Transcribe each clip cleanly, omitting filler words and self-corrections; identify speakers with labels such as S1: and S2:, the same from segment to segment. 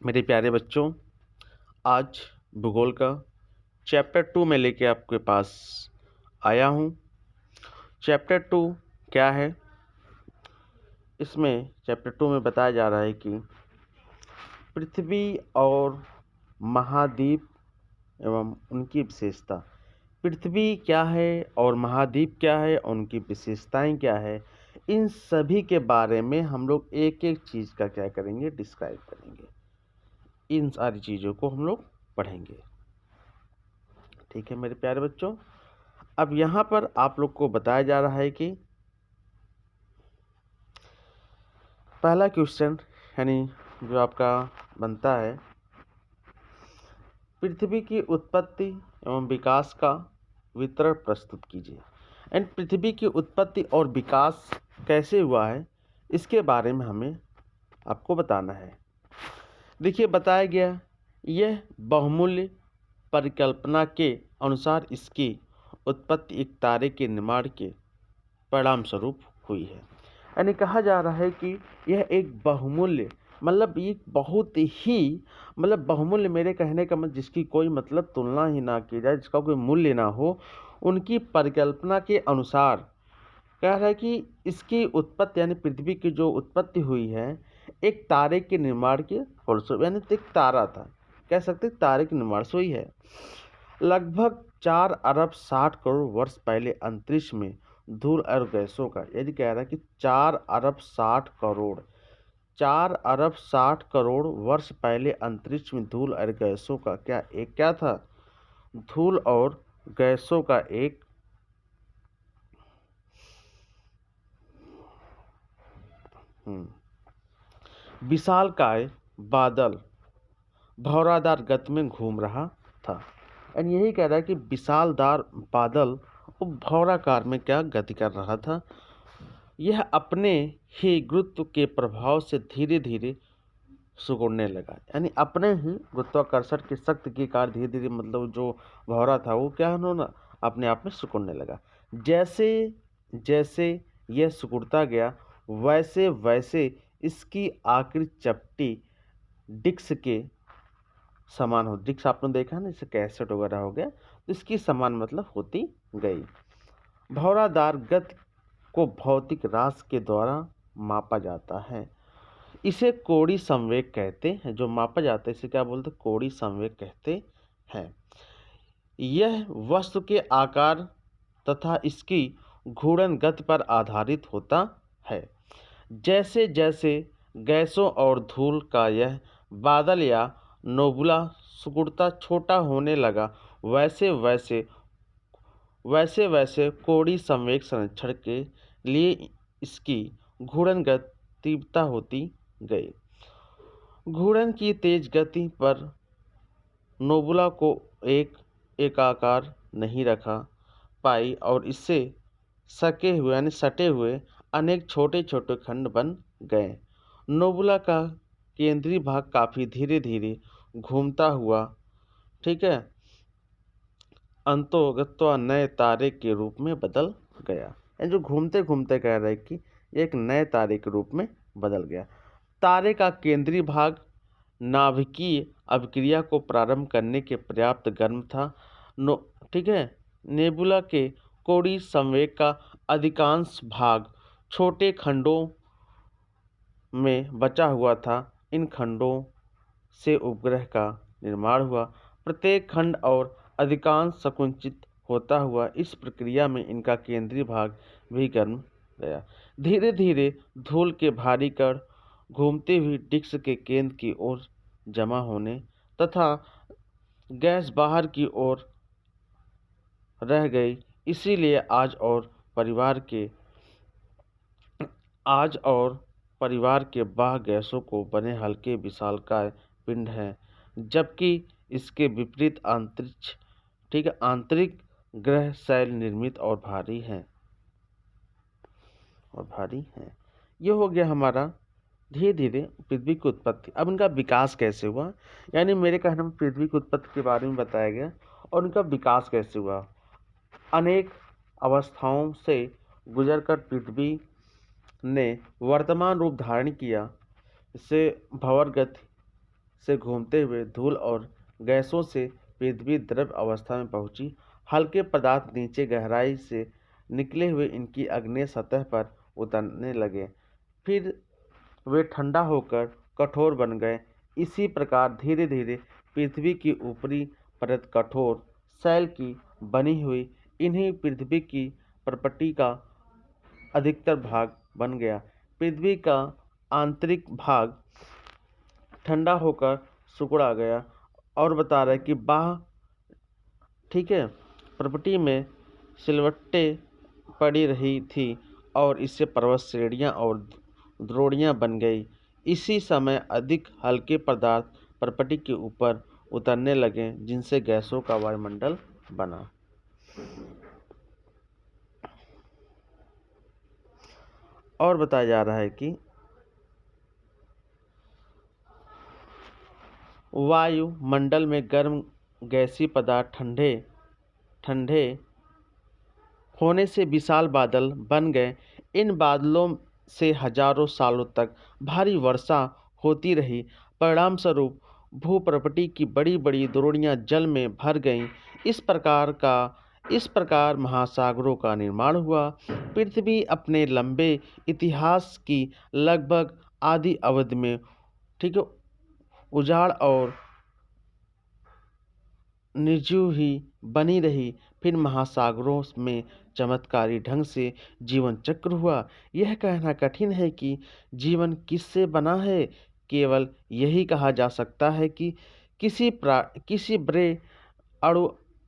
S1: मेरे प्यारे बच्चों, आज भूगोल का चैप्टर 2 में लेके आपके पास आया हूँ। चैप्टर 2 क्या है? इसमें चैप्टर 2 में बताया जा रहा है कि पृथ्वी और महाद्वीप एवं उनकी विशेषता। पृथ्वी क्या है और महाद्वीप क्या है और उनकी विशेषताएं क्या है, इन सभी के बारे में हम लोग एक एक चीज़ का क्या करेंगे, डिस्क्राइब करेंगे। इन सारी चीज़ों को हम लोग पढ़ेंगे। ठीक है मेरे प्यारे बच्चों, अब यहाँ पर आप लोग को बताया जा रहा है कि पहला क्वेश्चन यानी जो आपका बनता है, पृथ्वी की उत्पत्ति एवं विकास का विवरण प्रस्तुत कीजिए। एंड पृथ्वी की उत्पत्ति और विकास कैसे हुआ है, इसके बारे में हमें आपको बताना है। देखिए, बताया गया यह बहुमूल्य परिकल्पना के अनुसार इसकी उत्पत्ति एक तारे के निर्माण के परिणाम स्वरूप हुई है। यानी कहा जा रहा है कि यह एक बहुमूल्य मतलब एक बहुत ही बहुमूल्य, मेरे कहने का मतलब जिसकी कोई तुलना ही ना की जाए, जिसका कोई मूल्य ना हो, उनकी परिकल्पना के अनुसार कह रहा है कि इसकी उत्पत्ति यानी पृथ्वी की जो उत्पत्ति हुई है एक तारे के निर्माण के फलस्वरूप, यानी एक तारा था, कह सकते तारे के निर्माण से हुई है। लगभग 4 अरब 60 करोड़ वर्ष पहले अंतरिक्ष में धूल और गैसों का, यदि कह रहा है कि 4 अरब 60 करोड़ वर्ष पहले अंतरिक्ष में धूल और गैसों का क्या था, धूल और गैसों का एक विशालकाय बादल भौरादार गति में घूम रहा था। एंड यही कह रहा है कि विशालदार बादल वो भौराकार में क्या गति कर रहा था। यह अपने ही गुरुत्व के प्रभाव से धीरे धीरे सिकुड़ने लगा, यानी अपने ही गुरुत्वाकर्षण की शक्ति के कारण धीरे धीरे जो भौरा था वो क्या होना अपने आप में सिकुड़ने लगा। जैसे जैसे यह सिकुड़ता गया वैसे वैसे इसकी आकृति चपटी डिस्क के समान हो, डिस्क आपने देखा ना, जैसे कैसेट वगैरह हो गया, तो इसकी समान होती गई। भौरादार गति को भौतिक राशि के द्वारा मापा जाता है। इसे कोणीय संवेग कहते हैं। जो मापा जाता है इसे क्या बोलते हैं, कोणीय संवेग कहते हैं। यह वस्तु के आकार तथा इसकी घूर्णन गति पर आधारित होता है। जैसे जैसे गैसों और धूल का यह बादल या नोबुला सिकुड़ता छोटा होने लगा, वैसे वैसे कोणीय संवेग संरक्षण के लिए इसकी घूर्णन गति तीव्रता होती गई। घूर्णन की तेज गति पर नोबुला को एकाकार नहीं रखा पाई और इससे सटे हुए अनेक छोटे छोटे खंड बन गए। नोबुला का केंद्रीय भाग काफ़ी धीरे धीरे घूमता हुआ, ठीक है, अंततः नए तारे के रूप में बदल गया। जो घूमते घूमते कह रहे कि एक नए तारे के रूप में बदल गया। तारे का केंद्रीय भाग नाभिकीय अभिक्रिया को प्रारंभ करने के पर्याप्त गर्म था। ठीक है, नेबुला के कोणीय संवेग का अधिकांश भाग छोटे खंडों में बचा हुआ था। इन खंडों से उपग्रह का निर्माण हुआ। प्रत्येक खंड और अधिकांश संकुचित होता हुआ इस प्रक्रिया में इनका केंद्रीय भाग भी गर्म गया। धीरे धीरे धूल के भारी कण घूमते हुए डिस्क के केंद्र की ओर जमा होने तथा गैस बाहर की ओर रह गई। इसीलिए आज और परिवार के बाह्य गैसों को बने हल्के विशालकाय पिंड हैं, जबकि इसके विपरीत आंतरिक ग्रह शैल निर्मित और भारी हैं। ये हो गया हमारा धीरे धीरे पृथ्वी की उत्पत्ति। अब इनका विकास कैसे हुआ, यानी मेरे कहने में पृथ्वी की उत्पत्ति के बारे में बताया गया और उनका विकास कैसे हुआ। अनेक अवस्थाओं से गुजरकर पृथ्वी ने वर्तमान रूप धारण किया। इससे भंवर गति से घूमते हुए धूल और गैसों से पृथ्वी द्रव अवस्था में पहुंची। हल्के पदार्थ नीचे गहराई से निकले हुए इनकी आग्नेय सतह पर उतरने लगे, फिर वे ठंडा होकर कठोर बन गए। इसी प्रकार धीरे धीरे पृथ्वी की ऊपरी परत कठोर शैल की बनी हुई इन्हीं पृथ्वी की प्रपटी का अधिकतर भाग बन गया। पृथ्वी का आंतरिक भाग ठंडा होकर सिकुड़ा गया और बता रहा है कि ठीक है, प्रपटी में सिलवट्टें पड़ी रही थी और इससे पर्वत श्रेणियाँ और द्रोणियाँ बन गई। इसी समय अधिक हल्के पदार्थ प्रपटी के ऊपर उतरने लगे, जिनसे गैसों का वायुमंडल बना। और बताया जा रहा है कि वायुमंडल में गर्म गैसीय पदार्थ ठंडे होने से विशाल बादल बन गए। इन बादलों से हजारों सालों तक भारी वर्षा होती रही। परिणामस्वरूप भूप्रपटी की बड़ी बड़ी द्रोणियां जल में भर गईं। इस प्रकार महासागरों का निर्माण हुआ। पृथ्वी अपने लंबे इतिहास की लगभग आधी अवधि में ठीक है उजाड़ और निर्जीव ही बनी रही। फिर महासागरों में चमत्कारी ढंग से जीवन चक्र हुआ। यह कहना कठिन है कि जीवन किससे बना है। केवल यही कहा जा सकता है कि किसी बड़े अणु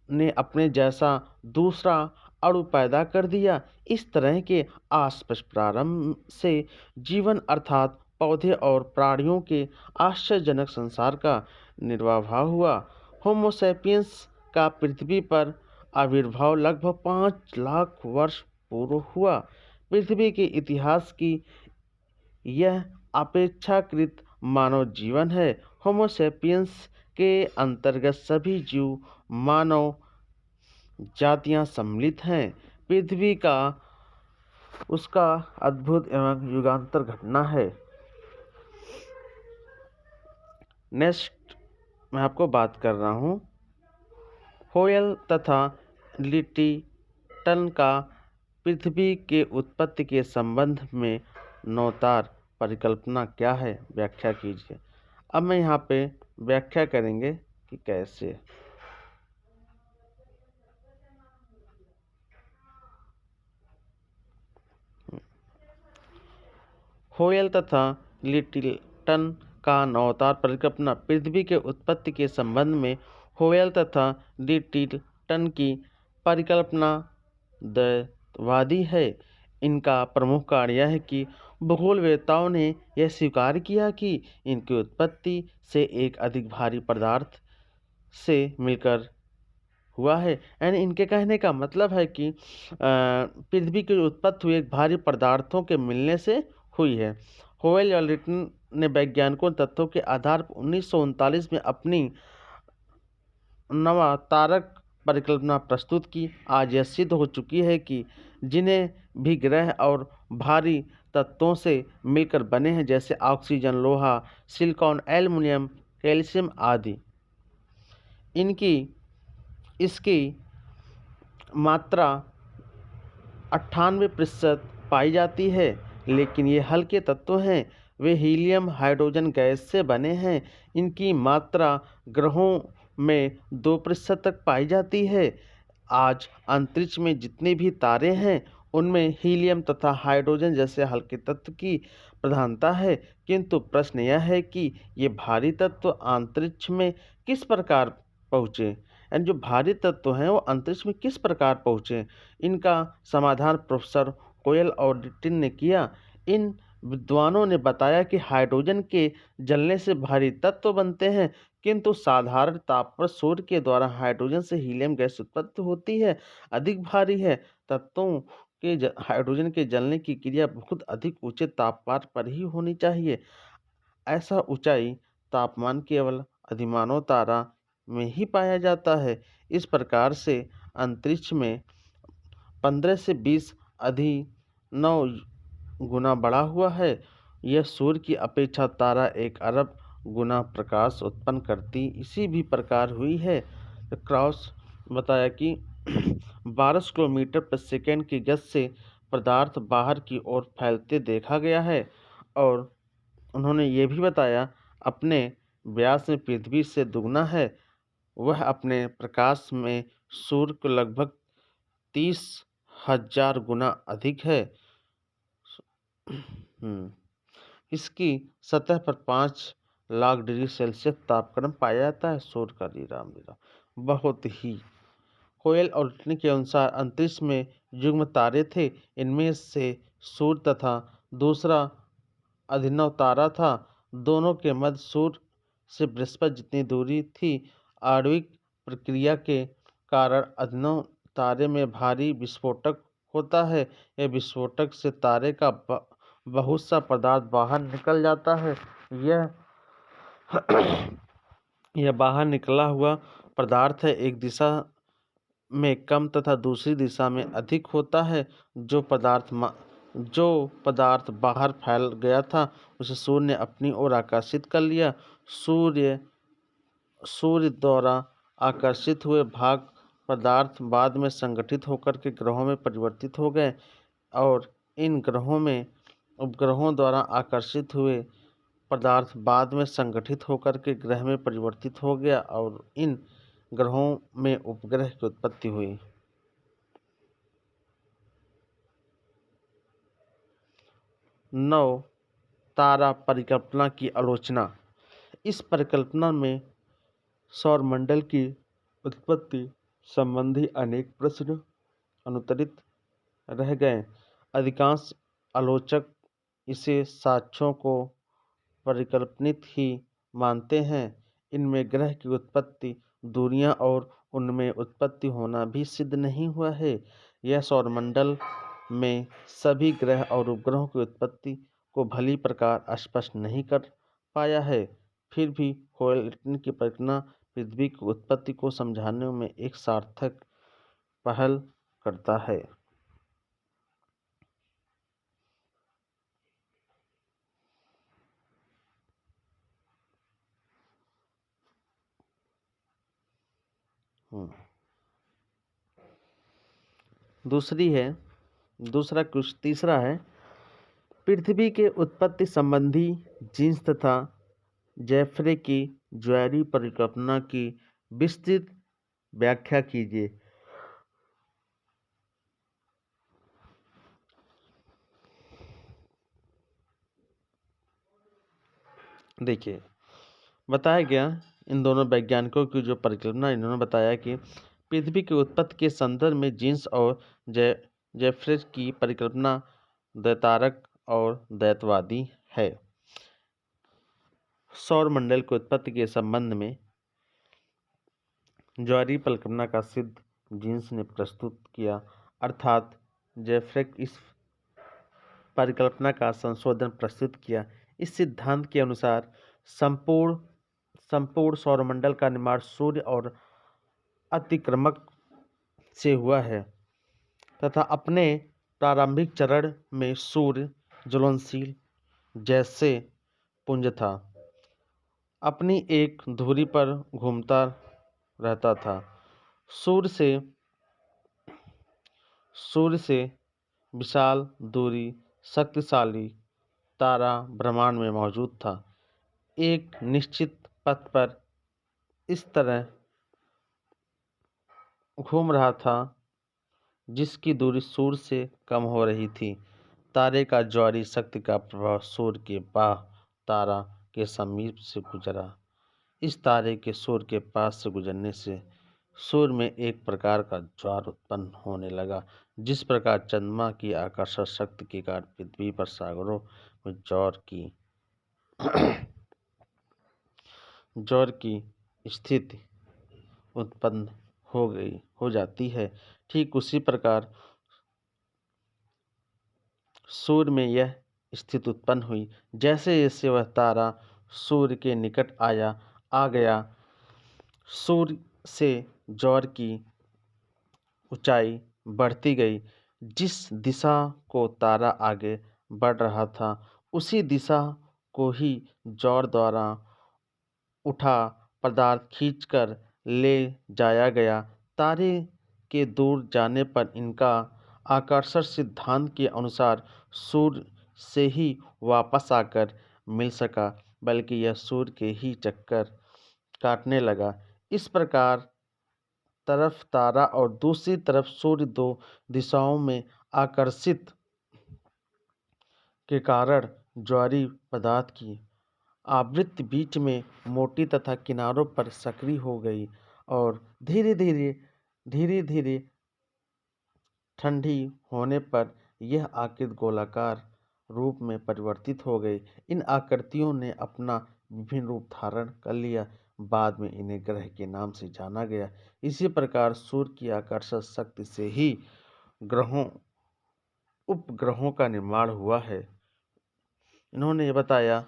S1: ने अपने जैसा दूसरा अणु पैदा कर दिया। इस तरह के आसपास प्रारंभ से जीवन अर्थात पौधे और प्राणियों के आश्चर्यजनक संसार का निर्वाह हुआ। होमो सैपियंस का पृथ्वी पर आविर्भाव लगभग 5 लाख वर्ष पूर्व हुआ। पृथ्वी के इतिहास की यह अपेक्षाकृत मानव जीवन है। होमो सैपियंस के अंतर्गत सभी जीव मानव जातियां सम्मिलित हैं। पृथ्वी का उसका अद्भुत एवं युगांतर घटना है। नेक्स्ट मैं आपको बात कर रहा हूँ होयल तथा लिटिल का पृथ्वी के उत्पत्ति के संबंध में नौतार परिकल्पना क्या है, व्याख्या कीजिए। अब मैं यहाँ पे व्याख्या करेंगे कि कैसे। होयल तथा लिटिल का नौतार परिकल्पना पृथ्वी के उत्पत्ति के संबंध में होयल तथा लिटिल की परिकल्पना द्वैतवादी है। इनका प्रमुख कारण यह है कि भूगोलवेत्ताओं ने यह स्वीकार किया कि इनकी उत्पत्ति से एक अधिक भारी पदार्थ से मिलकर हुआ है। यानी इनके कहने का मतलब है कि पृथ्वी की उत्पत्ति हुई एक भारी पदार्थों के मिलने से हुई है। होयल और लिटिल ने वैज्ञानिकों तथ्यों के आधार पर 1939 में अपनी नवातारक परिकल्पना प्रस्तुत की। आज यह सिद्ध हो चुकी है कि जिन्हें भी ग्रह और भारी तत्वों से मिलकर बने हैं, जैसे ऑक्सीजन, लोहा, सिलिकॉन, एल्युमिनियम, कैल्शियम आदि, इसकी मात्रा 98% पाई जाती है। लेकिन ये हल्के तत्व हैं, वे हीलियम हाइड्रोजन गैस से बने हैं। इनकी मात्रा ग्रहों में 2% तक पाई जाती है। आज अंतरिक्ष में जितने भी तारे हैं उनमें हीलियम तथा हाइड्रोजन जैसे हल्के तत्व की प्रधानता है। किंतु प्रश्न यह है कि ये भारी तत्व अंतरिक्ष में किस प्रकार पहुँचे, यानी जो भारी तत्व हैं वो अंतरिक्ष में किस प्रकार पहुँचे। इनका समाधान प्रोफेसर होयल और लिटिल ने किया। इन विद्वानों ने बताया कि हाइड्रोजन के जलने से भारी तत्व बनते हैं, किंतु साधारण ताप पर सूर्य के द्वारा हाइड्रोजन से हीलियम गैस उत्पत्ति होती है, अधिक भारी है। तत्वों के हाइड्रोजन के जलने की क्रिया बहुत अधिक ऊंचे तापमान पर ही होनी चाहिए। ऐसा ऊंचाई तापमान केवल अधिमानव तारा में ही पाया जाता है। इस प्रकार से अंतरिक्ष में 15 से 20 अधि 9 गुना बढ़ा हुआ है। यह सूर्य की अपेक्षा तारा 1 अरब गुना प्रकाश उत्पन्न करती इसी भी प्रकार हुई है। तो क्रॉस बताया कि 12 किलोमीटर प्रति सेकंड की गति से पदार्थ बाहर की ओर फैलते देखा गया है। और उन्होंने ये भी बताया अपने व्यास में पृथ्वी से दुगना है। वह अपने प्रकाश में सूर्य को लगभग 30,000 गुना अधिक है। इसकी सतह पर 5 लाख डिग्री सेल्सियस तापक्रम पाया जाता है। सूर्य का राम बहुत ही होयल और लिटनी के अनुसार अंतरिक्ष में युग्म तारे थे। इनमें से सूर्य तथा दूसरा अभिनव तारा था। दोनों के मध्य सूर्य से बृहस्पति जितनी दूरी थी। आणविक प्रक्रिया के कारण अभिनव तारे में भारी विस्फोटक होता है। यह विस्फोटक से तारे का बहुत सा पदार्थ बाहर निकल जाता है। यह बाहर निकला हुआ पदार्थ है एक दिशा में कम तथा दूसरी दिशा में अधिक होता है। जो पदार्थ बाहर फैल गया था उसे सूर्य ने अपनी ओर आकर्षित कर लिया। सूर्य द्वारा आकर्षित हुए भाग पदार्थ बाद में संगठित होकर के ग्रहों में परिवर्तित हो गए। और इन ग्रहों में उपग्रहों द्वारा आकर्षित हुए पदार्थ बाद में संगठित होकर के ग्रह में परिवर्तित हो गया और इन ग्रहों में उपग्रह की उत्पत्ति हुई। नौ तारा परिकल्पना की आलोचना। इस परिकल्पना में सौरमंडल की उत्पत्ति संबंधी अनेक प्रश्न अनुत्तरित रह गए। अधिकांश आलोचक इसे साक्ष्यों को परिकल्पनित ही मानते हैं। इनमें ग्रह की उत्पत्ति, दूरियां और उनमें उत्पत्ति होना भी सिद्ध नहीं हुआ है। यह सौरमंडल में सभी ग्रह और उपग्रहों की उत्पत्ति को भली प्रकार स्पष्ट नहीं कर पाया है। फिर भी होयल की परिकल्पना पृथ्वी की उत्पत्ति को समझाने में एक सार्थक पहल करता है। तीसरा है पृथ्वी के उत्पत्ति संबंधी जीन्स तथा जेफ्रे की ज्वारीय परिकल्पना की विस्तृत व्याख्या कीजिए। देखिए, बताया गया इन दोनों वैज्ञानिकों की जो परिकल्पना इन्होंने बताया कि पृथ्वी की उत्पत्ति के संदर्भ में जीन्स और जेफ्रे की परिकल्पना दैतारक और दैतवादी है। सौरमंडल की उत्पत्ति के संबंध में ज्वारीय परिकल्पना का सिद्ध जीन्स ने प्रस्तुत किया, अर्थात जेफ्रे इस परिकल्पना का संशोधन प्रस्तुत किया। इस सिद्धांत के अनुसार संपूर्ण सौरमंडल का निर्माण सूर्य और अतिक्रमक से हुआ है तथा अपने प्रारंभिक चरण में सूर्य ज्वलनशील जैसे पुंज था, अपनी एक धुरी पर घूमता रहता था। सूर्य से विशाल दूरी शक्तिशाली तारा ब्रह्मांड में मौजूद था। एक निश्चित पथ पर इस तरह घूम रहा था जिसकी दूरी सूर्य से कम हो रही थी। तारे का ज्वारीय शक्ति का प्रभाव सूर्य के बाह्य तारा के समीप से गुजरा। इस तारे के सूर्य के पास से गुजरने से सूर्य में एक प्रकार का ज्वार उत्पन्न होने लगा। जिस प्रकार चंद्रमा की आकर्षण शक्ति के कारण पृथ्वी पर सागरों में ज्वार की स्थिति उत्पन्न हो जाती है, ठीक उसी प्रकार सूर्य में यह स्थिति उत्पन्न हुई। जैसे जैसे वह तारा सूर्य के निकट आ गया, सूर्य से ज्वार की ऊंचाई बढ़ती गई। जिस दिशा को तारा आगे बढ़ रहा था उसी दिशा को ही ज्वार द्वारा उठा पदार्थ खींचकर ले जाया गया। तारे के दूर जाने पर इनका आकर्षण सिद्धांत के अनुसार सूर्य से ही वापस आकर मिल सका, बल्कि यह सूर्य के ही चक्कर काटने लगा। इस प्रकार तरफ तारा और दूसरी तरफ सूर्य दो दिशाओं में आकर्षित के कारण ज्वारीय पदार्थ की आवृत्ति बीच में मोटी तथा किनारों पर सक्रिय हो गई और धीरे धीरे ठंडी होने पर यह आकृति गोलाकार रूप में परिवर्तित हो गई। इन आकृतियों ने अपना विभिन्न रूप धारण कर लिया। बाद में इन्हें ग्रह के नाम से जाना गया। इसी प्रकार सूर्य की आकर्षण शक्ति से ही उपग्रहों का निर्माण हुआ है। इन्होंने ये बताया,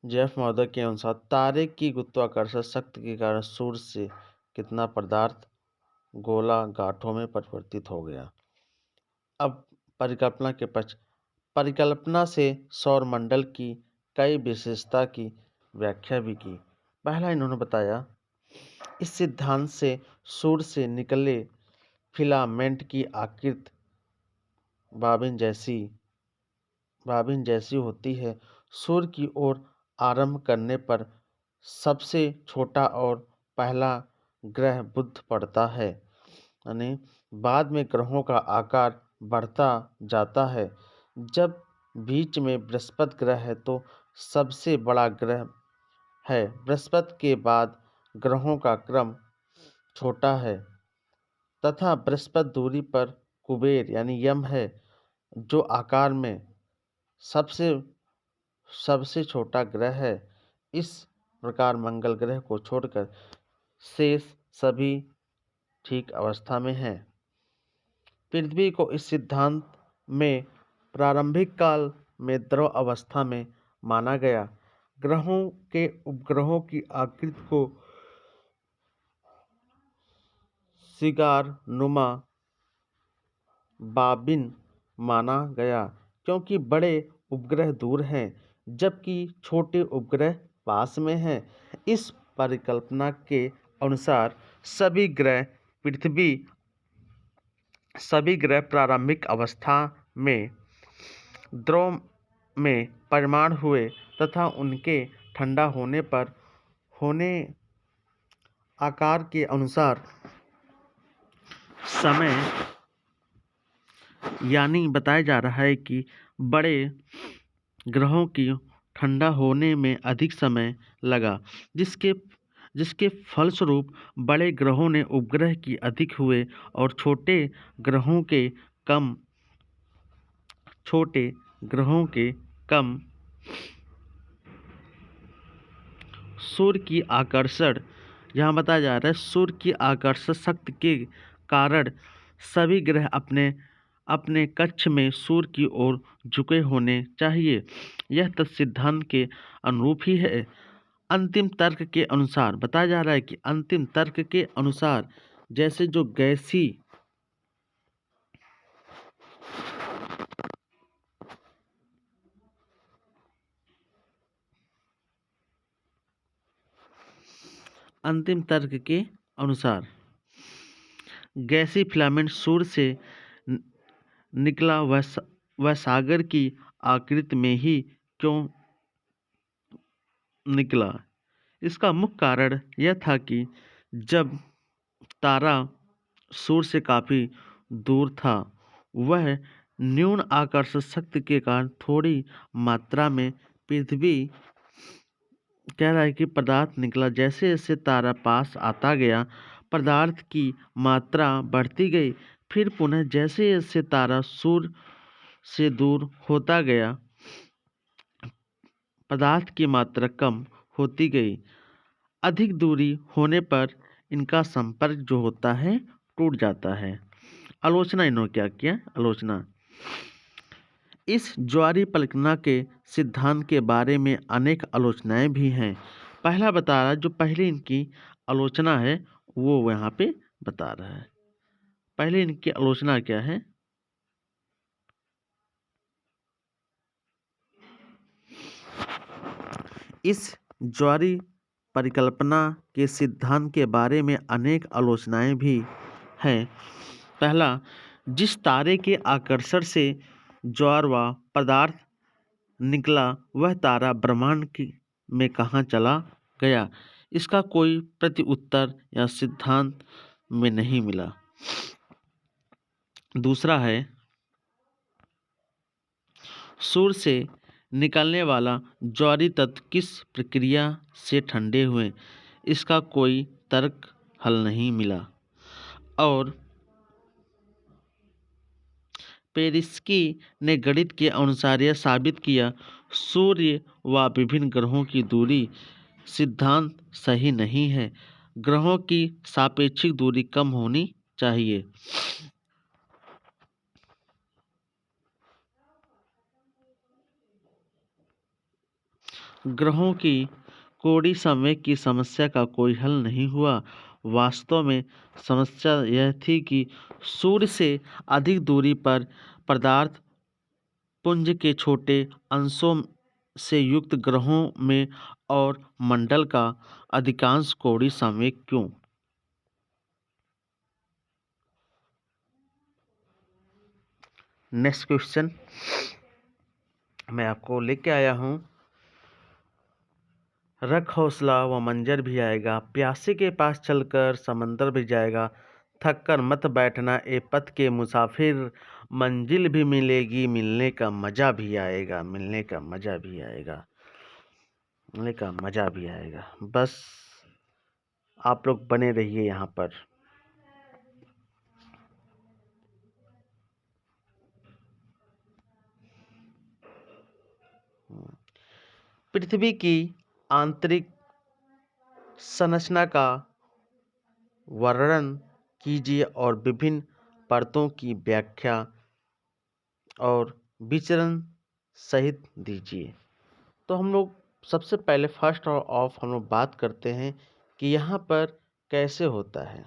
S1: जेफ महोदय के अनुसार तारे की गुरुत्वाकर्षण शक्ति के कारण सूर्य से कितना पदार्थ गोला गांठों में परिवर्तित हो गया। अब परिकल्पना के पक्ष। परिकल्पना से सौरमंडल की कई विशेषता की व्याख्या भी की। पहला इन्होंने बताया, इस सिद्धांत से सूर्य से निकले फिलामेंट की आकृति बाबिन जैसी होती है। सूर्य की ओर आरंभ करने पर सबसे छोटा और पहला ग्रह बुध पड़ता है, यानी बाद में ग्रहों का आकार बढ़ता जाता है। जब बीच में बृहस्पति ग्रह है तो सबसे बड़ा ग्रह है। बृहस्पति के बाद ग्रहों का क्रम छोटा है तथा बृहस्पति दूरी पर कुबेर यानी यम है, जो आकार में सबसे छोटा ग्रह है। इस प्रकार मंगल ग्रह को छोड़कर शेष सभी ठीक अवस्था में हैं। पृथ्वी को इस सिद्धांत में प्रारंभिक काल में द्रव अवस्था में माना गया। ग्रहों के उपग्रहों की आकृति को सिगार नुमा बाबिन माना गया, क्योंकि बड़े उपग्रह दूर हैं जबकि छोटे उपग्रह पास में हैं। इस परिकल्पना के अनुसार सभी ग्रह प्रारंभिक अवस्था में द्रव में परिमाण हुए तथा उनके ठंडा होने पर आकार के अनुसार समय, यानी बताया जा रहा है कि बड़े ग्रहों की ठंडा होने में अधिक समय लगा, जिसके फलस्वरूप बड़े ग्रहों ने उपग्रह की अधिक हुए और छोटे ग्रहों के कम। सूर्य की आकर्षण, यहाँ बताया जा रहा है, सूर्य की आकर्षण शक्ति के कारण सभी ग्रह अपने कक्ष में सूर्य की ओर झुके होने चाहिए। यह सिद्धांत के अनुरूप ही है। अंतिम तर्क के अनुसार बताया जा रहा है कि अंतिम तर्क के अनुसार जैसे जो गैसीय फिलामेंट सूर्य से निकला वह सागर की आकृति में ही क्यों निकला। इसका मुख्य कारण यह था कि जब तारा सूर्य से काफी दूर था, वह न्यून आकर्षण शक्ति के कारण थोड़ी मात्रा में पृथ्वी कह रहा है कि पदार्थ निकला। जैसे जैसे तारा पास आता गया, पदार्थ की मात्रा बढ़ती गई। फिर पुनः जैसे जैसे तारा सूर्य से दूर होता गया, पदार्थ की मात्रा कम होती गई। अधिक दूरी होने पर इनका संपर्क जो होता है टूट जाता है। आलोचना इन्होंने क्या किया? आलोचना, इस ज्वारीय परिकल्पना के सिद्धांत के बारे में अनेक आलोचनाएं भी हैं। पहला बता रहा है, जो पहले इनकी आलोचना है वो यहाँ पे बता रहा है। पहले इनकी आलोचना क्या है? इस ज्वारी परिकल्पना के सिद्धांत के बारे में अनेक आलोचनाएं भी हैं। पहला, जिस तारे के आकर्षण से ज्वार व पदार्थ निकला वह तारा में कहाँ चला गया, इसका कोई प्रत्युत्तर या सिद्धांत में नहीं मिला। दूसरा है, सूर्य से निकलने वाला ज्वारी तत्व किस प्रक्रिया से ठंडे हुए, इसका कोई तर्क हल नहीं मिला। और पेरिस्की ने गणित के अनुसार यह साबित किया, सूर्य व विभिन्न ग्रहों की दूरी सिद्धांत सही नहीं है, ग्रहों की सापेक्षिक दूरी कम होनी चाहिए। ग्रहों की कोणीय संवेग की समस्या का कोई हल नहीं हुआ। वास्तव में समस्या यह थी कि सूर्य से अधिक दूरी पर पदार्थ पुंज के छोटे अंशों से युक्त ग्रहों में और मंडल का अधिकांश कोणीय संवेग क्यों। नेक्स्ट क्वेश्चन मैं आपको लेके आया हूँ। रख हौसला व मंजर भी आएगा, प्यासे के पास चलकर समंदर भी जाएगा, थक कर मत बैठना ए पथ के मुसाफिर, मंजिल भी मिलेगी, मिलने का मजा भी आएगा, मिलने का मजा भी आएगा, मिलने का मजा भी आएगा। बस आप लोग बने रहिए यहाँ पर। पृथ्वी की आंतरिक संरचना का वर्णन कीजिए और विभिन्न परतों की व्याख्या और विचरण सहित दीजिए। तो हम लोग सबसे पहले फर्स्ट ऑफ हम लोग बात करते हैं कि यहाँ पर कैसे होता है।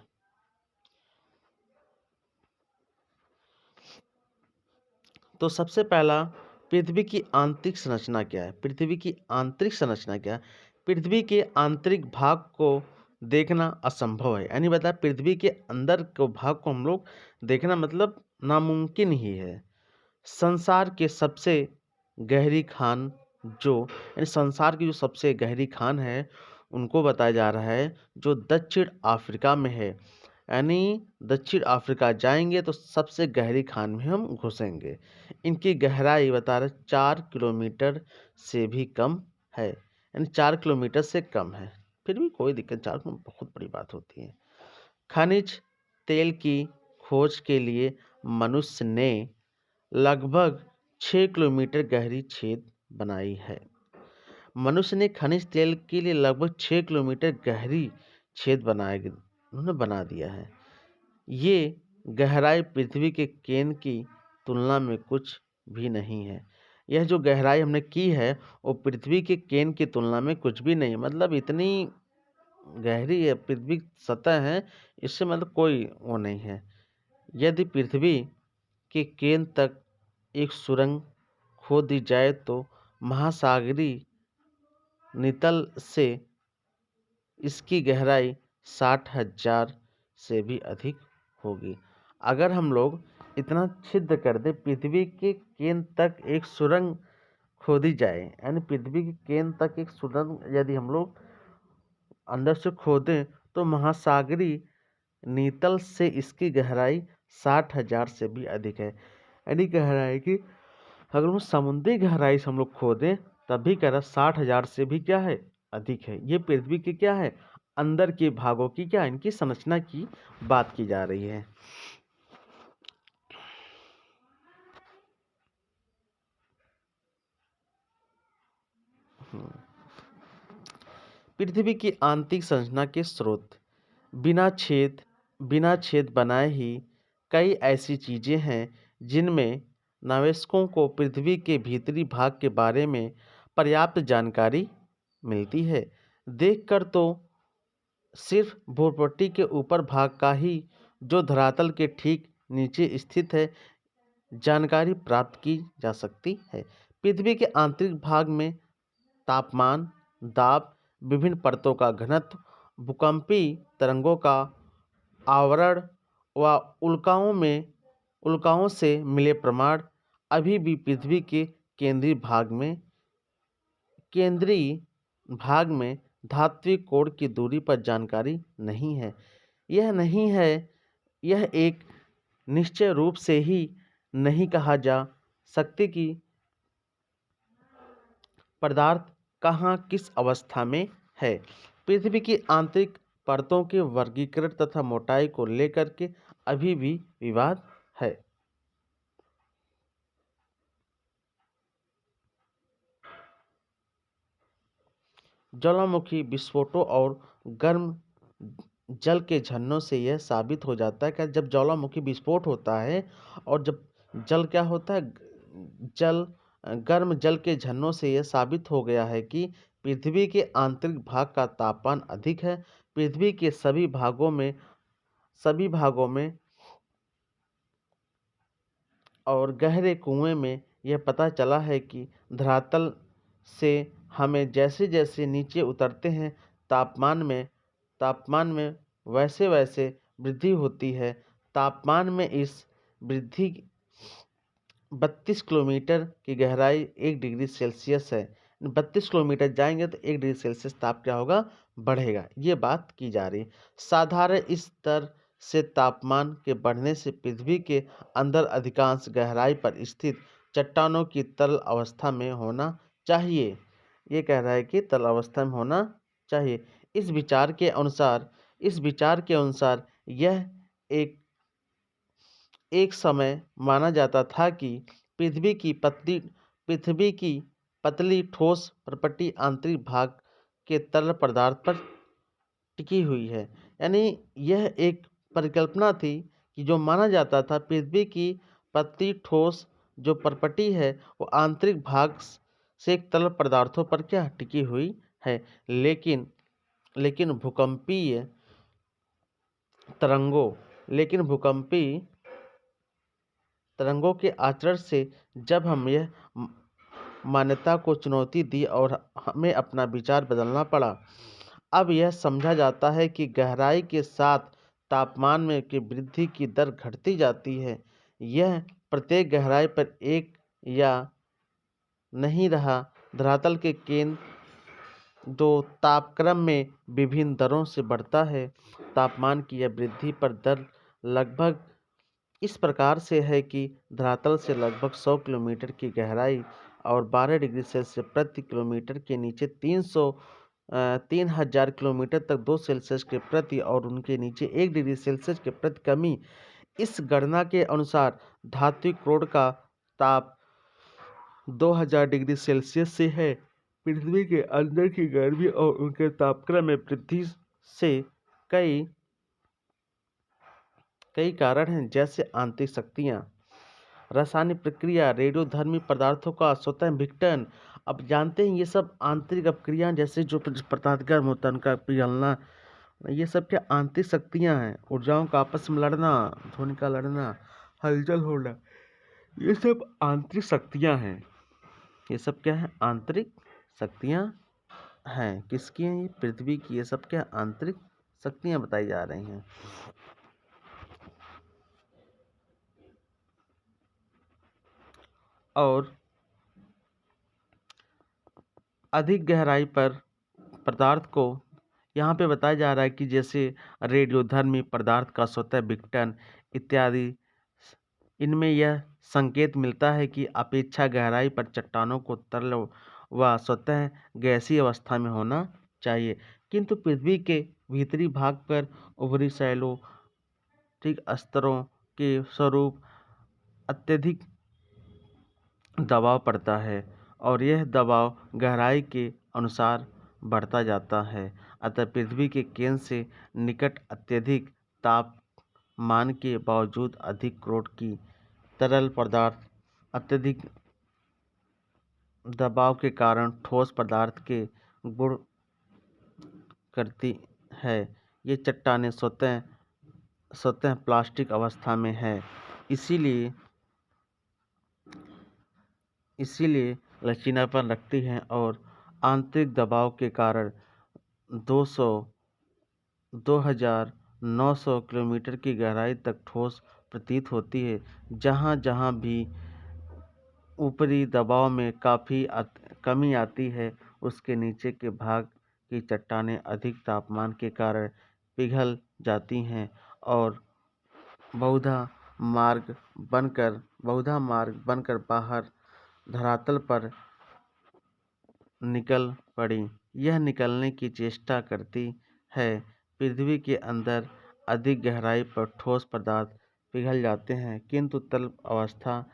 S1: तो सबसे पहला, पृथ्वी की आंतरिक संरचना क्या है। पृथ्वी की आंतरिक संरचना क्या है। पृथ्वी के आंतरिक भाग को देखना असंभव है, यानी बता पृथ्वी के अंदर के भाग को हम लोग देखना मतलब नामुमकिन ही है। संसार के सबसे गहरी खान यानी संसार की जो सबसे गहरी खान है उनको बताया जा रहा है जो दक्षिण अफ्रीका में है। यानी दक्षिण अफ्रीका जाएंगे तो सबसे गहरी खान में हम घुसेंगे। इनकी गहराई बता रहे 4 किलोमीटर से भी कम है, यानी 4 किलोमीटर से कम है। फिर भी कोई दिक्कत, 4 किलोमीटर बहुत बड़ी बात होती है। खनिज तेल की खोज के लिए मनुष्य ने लगभग 6 किलोमीटर गहरी छेद बनाई है। मनुष्य ने खनिज तेल के लिए लगभग 6 किलोमीटर गहरी छेद उन्होंने बना दिया है। ये गहराई पृथ्वी के केंद्र की तुलना में कुछ भी नहीं है। यह जो गहराई हमने की है वो पृथ्वी के केंद्र की तुलना में कुछ भी नहीं, मतलब इतनी गहरी है पृथ्वी सतह है, इससे मतलब कोई वो नहीं है। यदि पृथ्वी के केंद्र तक एक सुरंग खोद दी जाए तो महासागरीय नितल से इसकी गहराई 60,000 से भी अधिक होगी। अगर हम लोग इतना छिद्र कर दें, पृथ्वी के केंद्र तक एक सुरंग खोदी जाए, यानी पृथ्वी के केंद्र तक एक सुरंग यदि हम लोग अंदर से खोदें तो महासागरीय नीतल से इसकी गहराई 60,000 से भी अधिक है। यानी गहराई की अगर हम समुद्री गहराई से हम लोग खोदें तब भी कह रहा 60,000 से भी क्या है, अधिक है। ये पृथ्वी की क्या है, अंदर के भागों की क्या, इनकी संरचना की बात की जा रही है। पृथ्वी की आंतरिक संरचना के स्रोत बिना छेद बनाए ही कई ऐसी चीजें हैं जिनमें नाविकों को पृथ्वी के भीतरी भाग के बारे में पर्याप्त जानकारी मिलती है। देखकर तो सिर्फ भूपट्टी के ऊपर भाग का ही, जो धरातल के ठीक नीचे स्थित है, जानकारी प्राप्त की जा सकती है। पृथ्वी के आंतरिक भाग में तापमान दाब, विभिन्न परतों का घनत्व, भूकंपीय तरंगों का आवरण व उल्काओं से मिले प्रमाण अभी भी पृथ्वी के केंद्रीय भाग में धात्विक कोण की दूरी पर जानकारी नहीं है। यह एक निश्चय रूप से ही नहीं कहा जा सकती कि पदार्थ कहाँ किस अवस्था में है। पृथ्वी की आंतरिक परतों के वर्गीकरण तथा मोटाई को लेकर के अभी भी विवाद है। ज्वालामुखी विस्फोटों और गर्म जल के झरनों से यह साबित हो जाता है कि जब ज्वालामुखी विस्फोट होता है और जब जल क्या होता है, गर्म जल के झरनों से यह साबित हो गया है कि पृथ्वी के आंतरिक भाग का तापमान अधिक है। पृथ्वी के सभी भागों में और गहरे कुएं में यह पता चला है कि धरातल से हमें जैसे जैसे नीचे उतरते हैं तापमान में वैसे वैसे वृद्धि होती है। तापमान में इस वृद्धि 32 किलोमीटर की गहराई 1 डिग्री सेल्सियस है। 32 किलोमीटर जाएंगे तो 1 डिग्री सेल्सियस ताप क्या होगा, बढ़ेगा। ये बात की जा रही है। साधारण स्तर से तापमान के बढ़ने से पृथ्वी के अंदर अधिकांश गहराई पर स्थित चट्टानों की तरल अवस्था में होना चाहिए। ये कह रहा है कि तरल अवस्था में होना चाहिए। इस विचार के अनुसार यह एक समय माना जाता था कि पृथ्वी की पतली ठोस प्रपट्टी आंतरिक भाग के तरल पदार्थ पर टिकी हुई है। यानी यह एक परिकल्पना थी कि जो माना जाता था पृथ्वी की पतली ठोस जो प्रपट्टी है वो आंतरिक भाग से तरल पदार्थों पर क्या टिकी हुई है। लेकिन भूकंपीय तरंगों के आचरण से जब हम यह मान्यता को चुनौती दी और हमें अपना विचार बदलना पड़ा। अब यह समझा जाता है कि गहराई के साथ तापमान में की वृद्धि की दर घटती जाती है। यह प्रत्येक गहराई पर एक या नहीं रहा। धरातल के केंद्र दो तापक्रम में विभिन्न दरों से बढ़ता है। तापमान की यह वृद्धि पर दर लगभग इस प्रकार से है कि धरातल से लगभग 100 किलोमीटर की गहराई और 12 डिग्री सेल्सियस प्रति किलोमीटर के नीचे 3000 किलोमीटर तक 2 सेल्सियस के प्रति और उनके नीचे 1 डिग्री सेल्सियस के प्रति कमी। इस गणना के अनुसार धात्विक कोण का ताप 2000 डिग्री सेल्सियस से है। पृथ्वी के अंदर की गर्मी और उनके तापक्रम में वृद्धि से कई कारण हैं, जैसे आंतरिक शक्तियाँ, रासायनिक प्रक्रिया, रेडियोधर्मी पदार्थों का स्वतः विघटन। अब जानते हैं ये सब आंतरिक अपक्रिया, जैसे जो पदार्थ गर्म होता है उनका पिघलना, ये सब क्या आंतरिक शक्तियाँ हैं। ऊर्जाओं का आपस में लड़ना, ध्वनि का लड़ना, हलचल होना, ये सब आंतरिक शक्तियाँ हैं। ये सब क्या है, आंतरिक शक्तियाँ हैं। किसकी हैं ये, पृथ्वी की। ये सब क्या आंतरिक शक्तियाँ बताई जा रही हैं। और अधिक गहराई पर पदार्थ को यहाँ पे बताया जा रहा है कि जैसे रेडियोधर्मी पदार्थ का स्वतः विघटन इत्यादि, इनमें यह संकेत मिलता है कि अपेक्षा गहराई पर चट्टानों को तरल व स्वतः गैसीय अवस्था में होना चाहिए, किंतु पृथ्वी के भीतरी भाग पर उभरी शैलों स्तरों के स्वरूप अत्यधिक दबाव पड़ता है और यह दबाव गहराई के अनुसार बढ़ता जाता है। अतः पृथ्वी के केंद्र से निकट अत्यधिक तापमान के बावजूद अधिक क्रोड की तरल पदार्थ अत्यधिक दबाव के कारण ठोस पदार्थ के गुण करती है। ये चट्टानें स्वतः प्लास्टिक अवस्था में है, इसीलिए लचीलापन रखती हैं और आंतरिक दबाव के कारण 200 2900 किलोमीटर की गहराई तक ठोस प्रतीत होती है। जहाँ जहाँ भी ऊपरी दबाव में काफ़ी कमी आती है, उसके नीचे के भाग की चट्टानें अधिक तापमान के कारण पिघल जाती हैं और बहुधा मार्ग बनकर बाहर धरातल पर निकल पड़ी। यह निकलने की चेष्टा करती है। पृथ्वी के अंदर अधिक गहराई पर ठोस पदार्थ पिघल जाते हैं, किंतु तरल अवस्था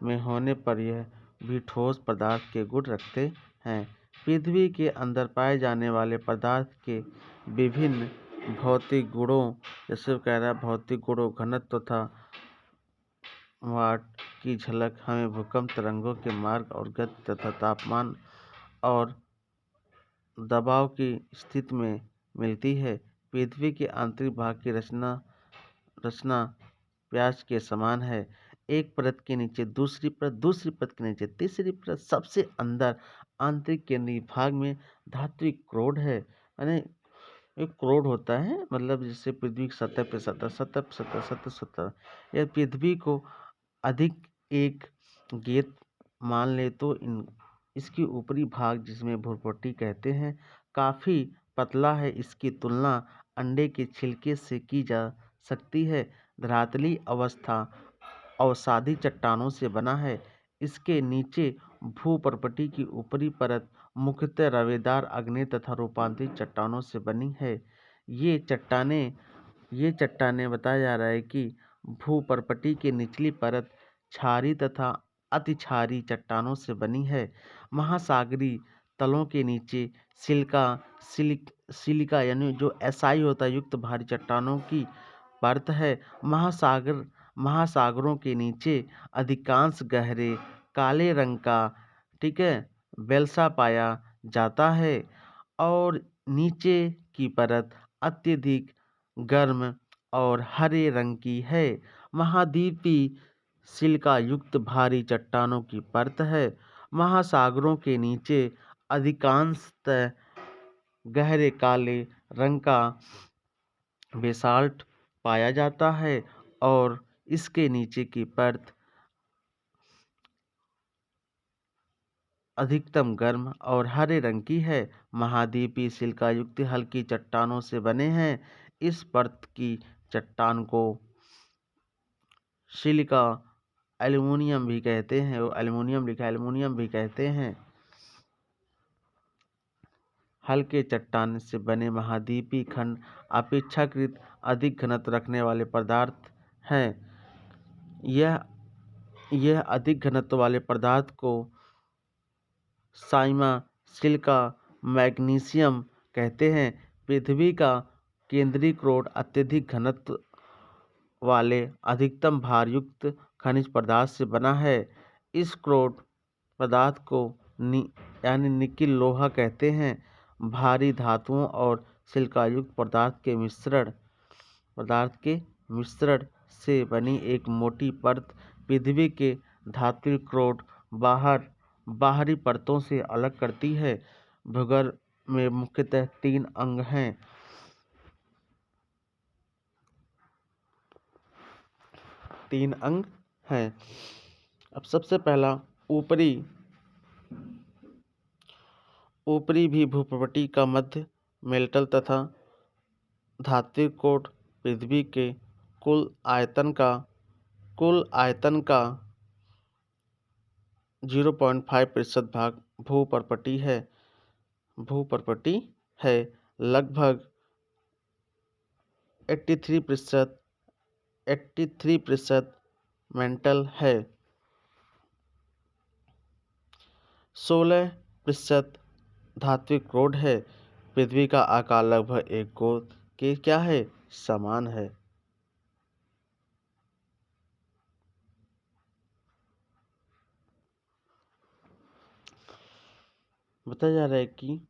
S1: में होने पर यह भी ठोस पदार्थ के गुण रखते हैं। पृथ्वी के अंदर पाए जाने वाले पदार्थ के विभिन्न भौतिक गुणों, जैसे कह रहा है भौतिक गुणों, घनत्व तथा वाट की झलक हमें भूकंप तरंगों के मार्ग और गति तथा तापमान और दबाव की स्थिति में मिलती है। पृथ्वी के आंतरिक भाग की रचना प्याज के समान है। एक परत के नीचे दूसरी परत, दूसरी परत के नीचे तीसरी परत, सबसे अंदर आंतरिक केंद्रीय भाग में धात्विक क्रोड है। यानी एक क्रोड होता है, मतलब जिससे पृथ्वी की सतह पे सतह। यह पृथ्वी को अधिक एक गेंद मान ले तो इसकी ऊपरी भाग, जिसमें भुरभुट्टी कहते हैं, काफ़ी पतला है। इसकी तुलना अंडे के छिलके से की जा सकती है। धरातली अवस्था अवसादी चट्टानों से बना है। इसके नीचे भूपर्पटी की ऊपरी परत मुख्यतः रवेदार आग्नेय तथा रूपांतरित चट्टानों से बनी है। ये चट्टानें बताया जा रहा है कि भूपर्पटी की निचली परत क्षारीय तथा अति क्षारीय चट्टानों से बनी है। महासागरीय तलों के नीचे सिलिका यानी जो एसआई होता है युक्त भारी चट्टानों की परत है। महासागरों के नीचे अधिकांश गहरे काले रंग का, ठीक है, बेलसा पाया जाता है और नीचे की परत अत्यधिक गर्म और हरे रंग की है। महाद्वीपीय सिलिका युक्त भारी चट्टानों की परत है। महासागरों के नीचे अधिकांशतः गहरे काले रंग का बेसाल्ट पाया जाता है और इसके नीचे की परत अधिकतम गर्म और हरे रंग की है। महाद्वीपीय सिलिका युक्त हल्की चट्टानों से बने हैं। इस परत की चट्टान को सिलिका एल्युमिनियम भी कहते हैं, वो एल्युमिनियम लिखा है, एल्युमिनियम भी कहते हैं। हल्के चट्टान से बने महाद्वीपीय खंड अपेक्षाकृत अधिक घनत्व रखने वाले पदार्थ हैं। यह अधिक घनत्व वाले पदार्थ को साइमा, सिलिका, मैग्नीशियम कहते हैं। पृथ्वी का केंद्रीय क्रोड अत्यधिक घनत्व वाले अधिकतम भारयुक्त खनिज पदार्थ से बना है। इस क्रोड पदार्थ को यानी निकिल लोहा कहते हैं। भारी धातुओं और सिलिकायुक्त पदार्थ के मिश्रण से बनी एक मोटी परत पृथ्वी के धात्विक क्रोड बाहरी परतों से अलग करती है। भूगर्भ में मुख्यतः 3 अंग हैं। अब सबसे पहला ऊपरी भी भूपर्पटी का मध्य मेल्टल तथा धात्विक कोट पृथ्वी के कुल आयतन का 0.5% भाग भूपर्पटी है। लगभग 83% मेंटल है। 16% धात्विक क्रोड है। पृथ्वी का आकार लगभग एक गोल के क्या है समान है। बताया जा रहा है कि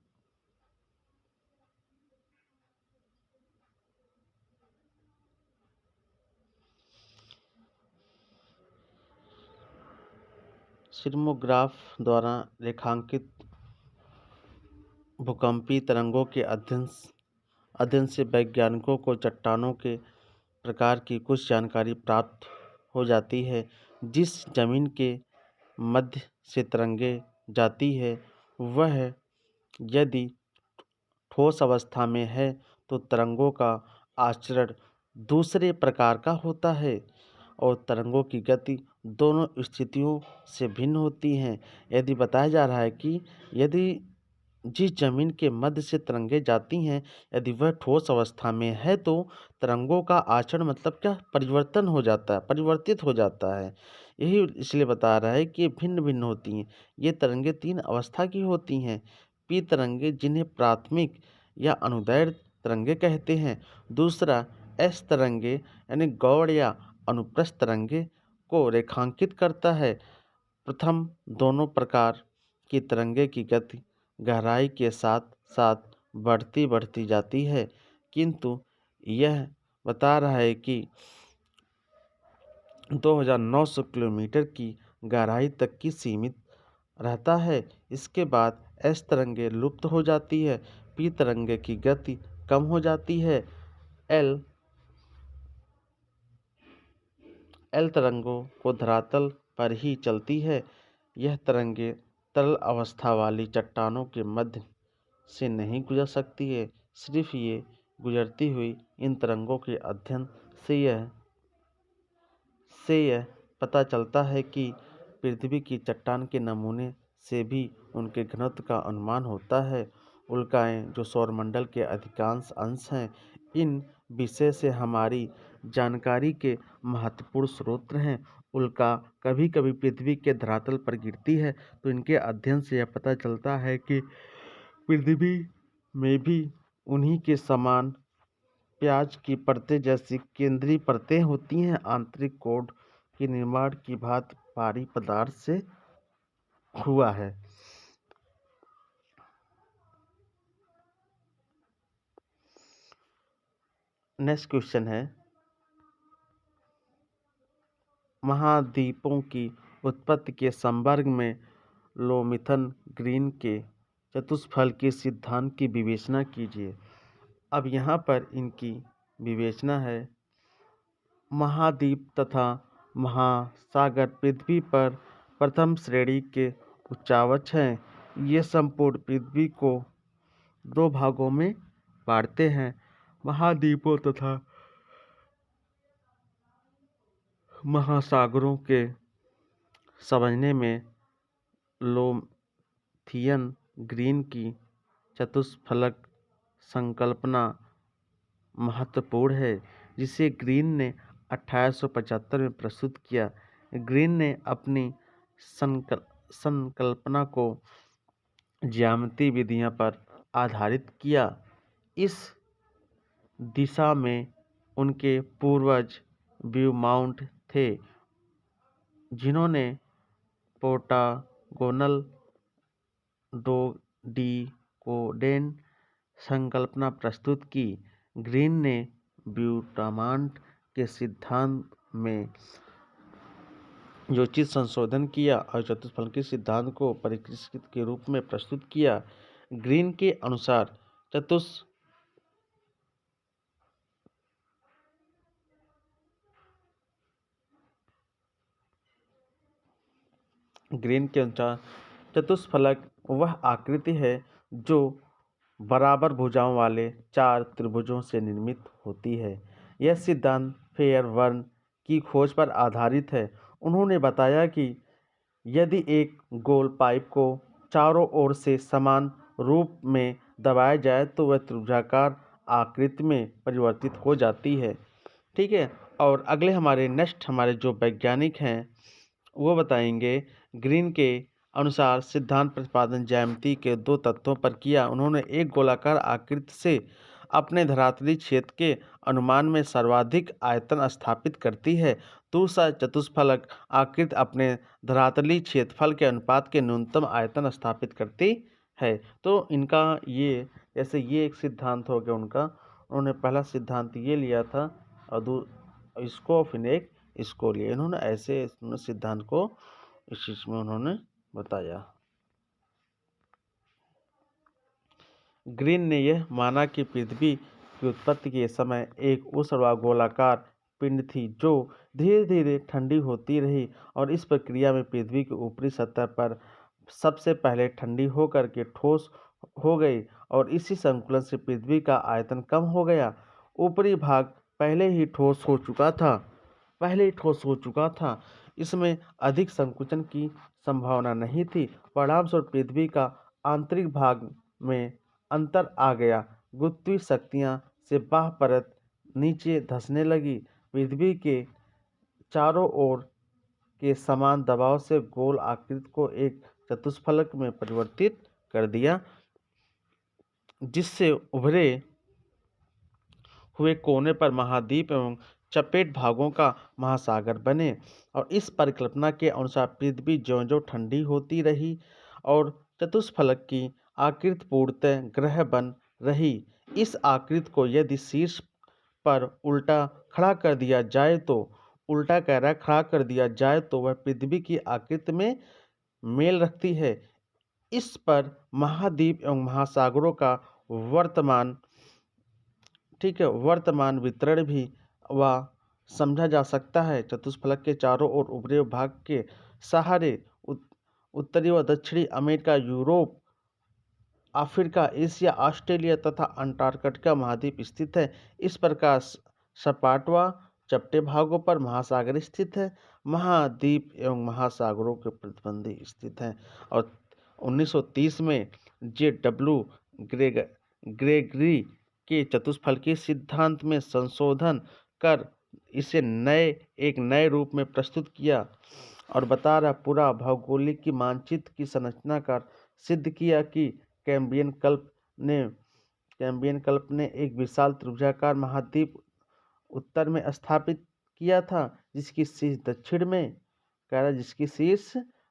S1: सिस्मोग्राफ द्वारा रेखांकित भूकंपीय तरंगों के अध्ययन से वैज्ञानिकों को चट्टानों के प्रकार की कुछ जानकारी प्राप्त हो जाती है। जिस जमीन के मध्य से तरंगे जाती है वह यदि ठोस अवस्था में है तो तरंगों का आचरण दूसरे प्रकार का होता है और तरंगों की गति दोनों स्थितियों से भिन्न होती हैं। यदि बताया जा रहा है कि यदि जिस जमीन के मध्य से तरंगे जाती हैं यदि वह ठोस अवस्था में है तो तरंगों का आचरण मतलब क्या परिवर्तन हो जाता है, परिवर्तित हो जाता है। यही इसलिए बता रहा है कि ये भिन्न भिन्न होती हैं। ये तरंगे 3 अवस्था की होती हैं। पी तरंगे जिन्हें प्राथमिक या अनुदैर्ध्य तरंगे कहते हैं। दूसरा एस तरंगे यानी गौड़ या अनुप्रस्थ तरंगे को रेखांकित करता है। प्रथम दोनों प्रकार की तरंगे की गति गहराई के साथ साथ बढ़ती जाती है, किंतु यह बता रहा है कि 2900 किलोमीटर की गहराई तक की सीमित रहता है। इसके बाद एस तरंगे लुप्त हो जाती है, पी तरंगे की गति कम हो जाती है। एल तरंगों को धरातल पर ही चलती है। यह तरंगे तरल अवस्था वाली चट्टानों के मध्य से नहीं गुजर सकती है। सिर्फ ये गुजरती हुई इन तरंगों के अध्ययन से यह पता चलता है कि पृथ्वी की चट्टान के नमूने से भी उनके घनत्व का अनुमान होता है। उल्काएं जो सौरमंडल के अधिकांश अंश हैं, इन विषय से हमारी जानकारी के महत्वपूर्ण स्रोत हैं। उल्का कभी कभी पृथ्वी के धरातल पर गिरती है तो इनके अध्ययन से यह पता चलता है कि पृथ्वी में भी उन्हीं के समान प्याज की परतें जैसी केंद्रीय परतें होती हैं। आंतरिक कोड के निर्माण की भांति भारी पदार्थ से हुआ है। नेक्स्ट क्वेश्चन है, महाद्वीपों की उत्पत्ति के संदर्भ में लोमिथन ग्रीन के चतुष्फल के सिद्धांत की विवेचना कीजिए। अब यहाँ पर इनकी विवेचना है, महाद्वीप तथा महासागर पृथ्वी पर प्रथम श्रेणी के उच्चावच हैं। ये संपूर्ण पृथ्वी को 2 भागों में बांटते हैं। महाद्वीपों तथा महासागरों के समझने में लोमथियन ग्रीन की चतुष्फलक संकल्पना महत्वपूर्ण है, जिसे ग्रीन ने 1875 में प्रस्तुत किया। ग्रीन ने अपनी संकल्पना को ज्यामितीय विधियों पर आधारित किया। इस दिशा में उनके पूर्वज ब्यूमाउंट थे, जिन्होंने पोटागोनल डोडिकोडेन संकल्पना प्रस्तुत की। ग्रीन ने ब्यूमाउंट के सिद्धांत में जो चीज संशोधन किया और चतुष्फल के सिद्धांत को परिष्कृत के रूप में प्रस्तुत किया। ग्रीन के अनुसार चतुष्फलक वह आकृति है जो बराबर भुजाओं वाले 4 त्रिभुजों से निर्मित होती है। यह सिद्धांत फेयरबर्न की खोज पर आधारित है। उन्होंने बताया कि यदि एक गोल पाइप को चारों ओर से समान रूप में दबाया जाए तो वह त्रिभुजाकार आकृति में परिवर्तित हो जाती है। ठीक है, और अगले हमारे जो वैज्ञानिक हैं वो बताएंगे। ग्रीन के अनुसार सिद्धांत प्रतिपादन ज्यामिति के 2 तत्वों पर किया। उन्होंने एक गोलाकार आकृति से अपने धरातलीय क्षेत्र के अनुमान में सर्वाधिक आयतन स्थापित करती है। दूसरा चतुष्फलक आकृति अपने धरातलीय क्षेत्रफल के अनुपात के न्यूनतम आयतन स्थापित करती है। तो इनका ये जैसे ये एक सिद्धांत हो गया उनका, उन्होंने पहला सिद्धांत ये लिया था और इसको फिर एक इसको लिया। इन्होंने ऐसे सिद्धांत को इस चीज में उन्होंने बताया। ग्रीन ने यह माना कि पृथ्वी की उत्पत्ति के समय एक ऊर्ध्वाधर पिंड थी जो धीरे धीरे ठंडी होती रही और इस प्रक्रिया में पृथ्वी की ऊपरी सतह पर सबसे पहले ठंडी होकर के ठोस हो गई और इसी संकुलन से पृथ्वी का आयतन कम हो गया। ऊपरी भाग पहले ही ठोस हो चुका था। इसमें अधिक संकुचन की संभावना नहीं थी। परिणामस्वरूप पृथ्वी का आंतरिक भाग में अंतर आ गया। गुरुत्वीय शक्तियां से बाह्य परत नीचे धंसने लगी। पृथ्वी के चारों ओर के समान दबाव से गोल आकृति को एक चतुष्फलक में परिवर्तित कर दिया, जिससे उभरे हुए कोने पर महाद्वीप एवं चपेट भागों का महासागर बने। और इस परिकल्पना के अनुसार पृथ्वी ज्यों-ज्यों ठंडी होती रही और चतुष्फलक की आकृति पूर्णतः ग्रह बन रही। इस आकृति को यदि शीर्ष पर उल्टा खड़ा कर दिया जाए तो वह पृथ्वी की आकृति में मेल रखती है। इस पर महाद्वीप एवं महासागरों का वर्तमान वितरण भी समझा जा सकता है। चतुष्फलक के चारों ओर उभरे भाग के सहारे उत्तरी व दक्षिणी America, Europe, Africa, Asia, Australia तथा अंटार्कटिका महाद्वीप स्थित है। इस प्रकार सपाट व चपटे भागों पर महासागर स्थित है। महाद्वीप एवं महासागरों के प्रतिबंधी स्थित हैं। और 1930 में J.W. ग्रेगरी के चतुष्फलकीय सिद्धांत में संशोधन कर इसे एक नए रूप में प्रस्तुत किया और बता रहा पूरा भौगोलिक की मानचित्र की संरचना कर सिद्ध किया कि कैम्ब्रियन कल्प ने एक विशाल त्रिभुजाकार महाद्वीप उत्तर में स्थापित किया था, जिसकी शीर्ष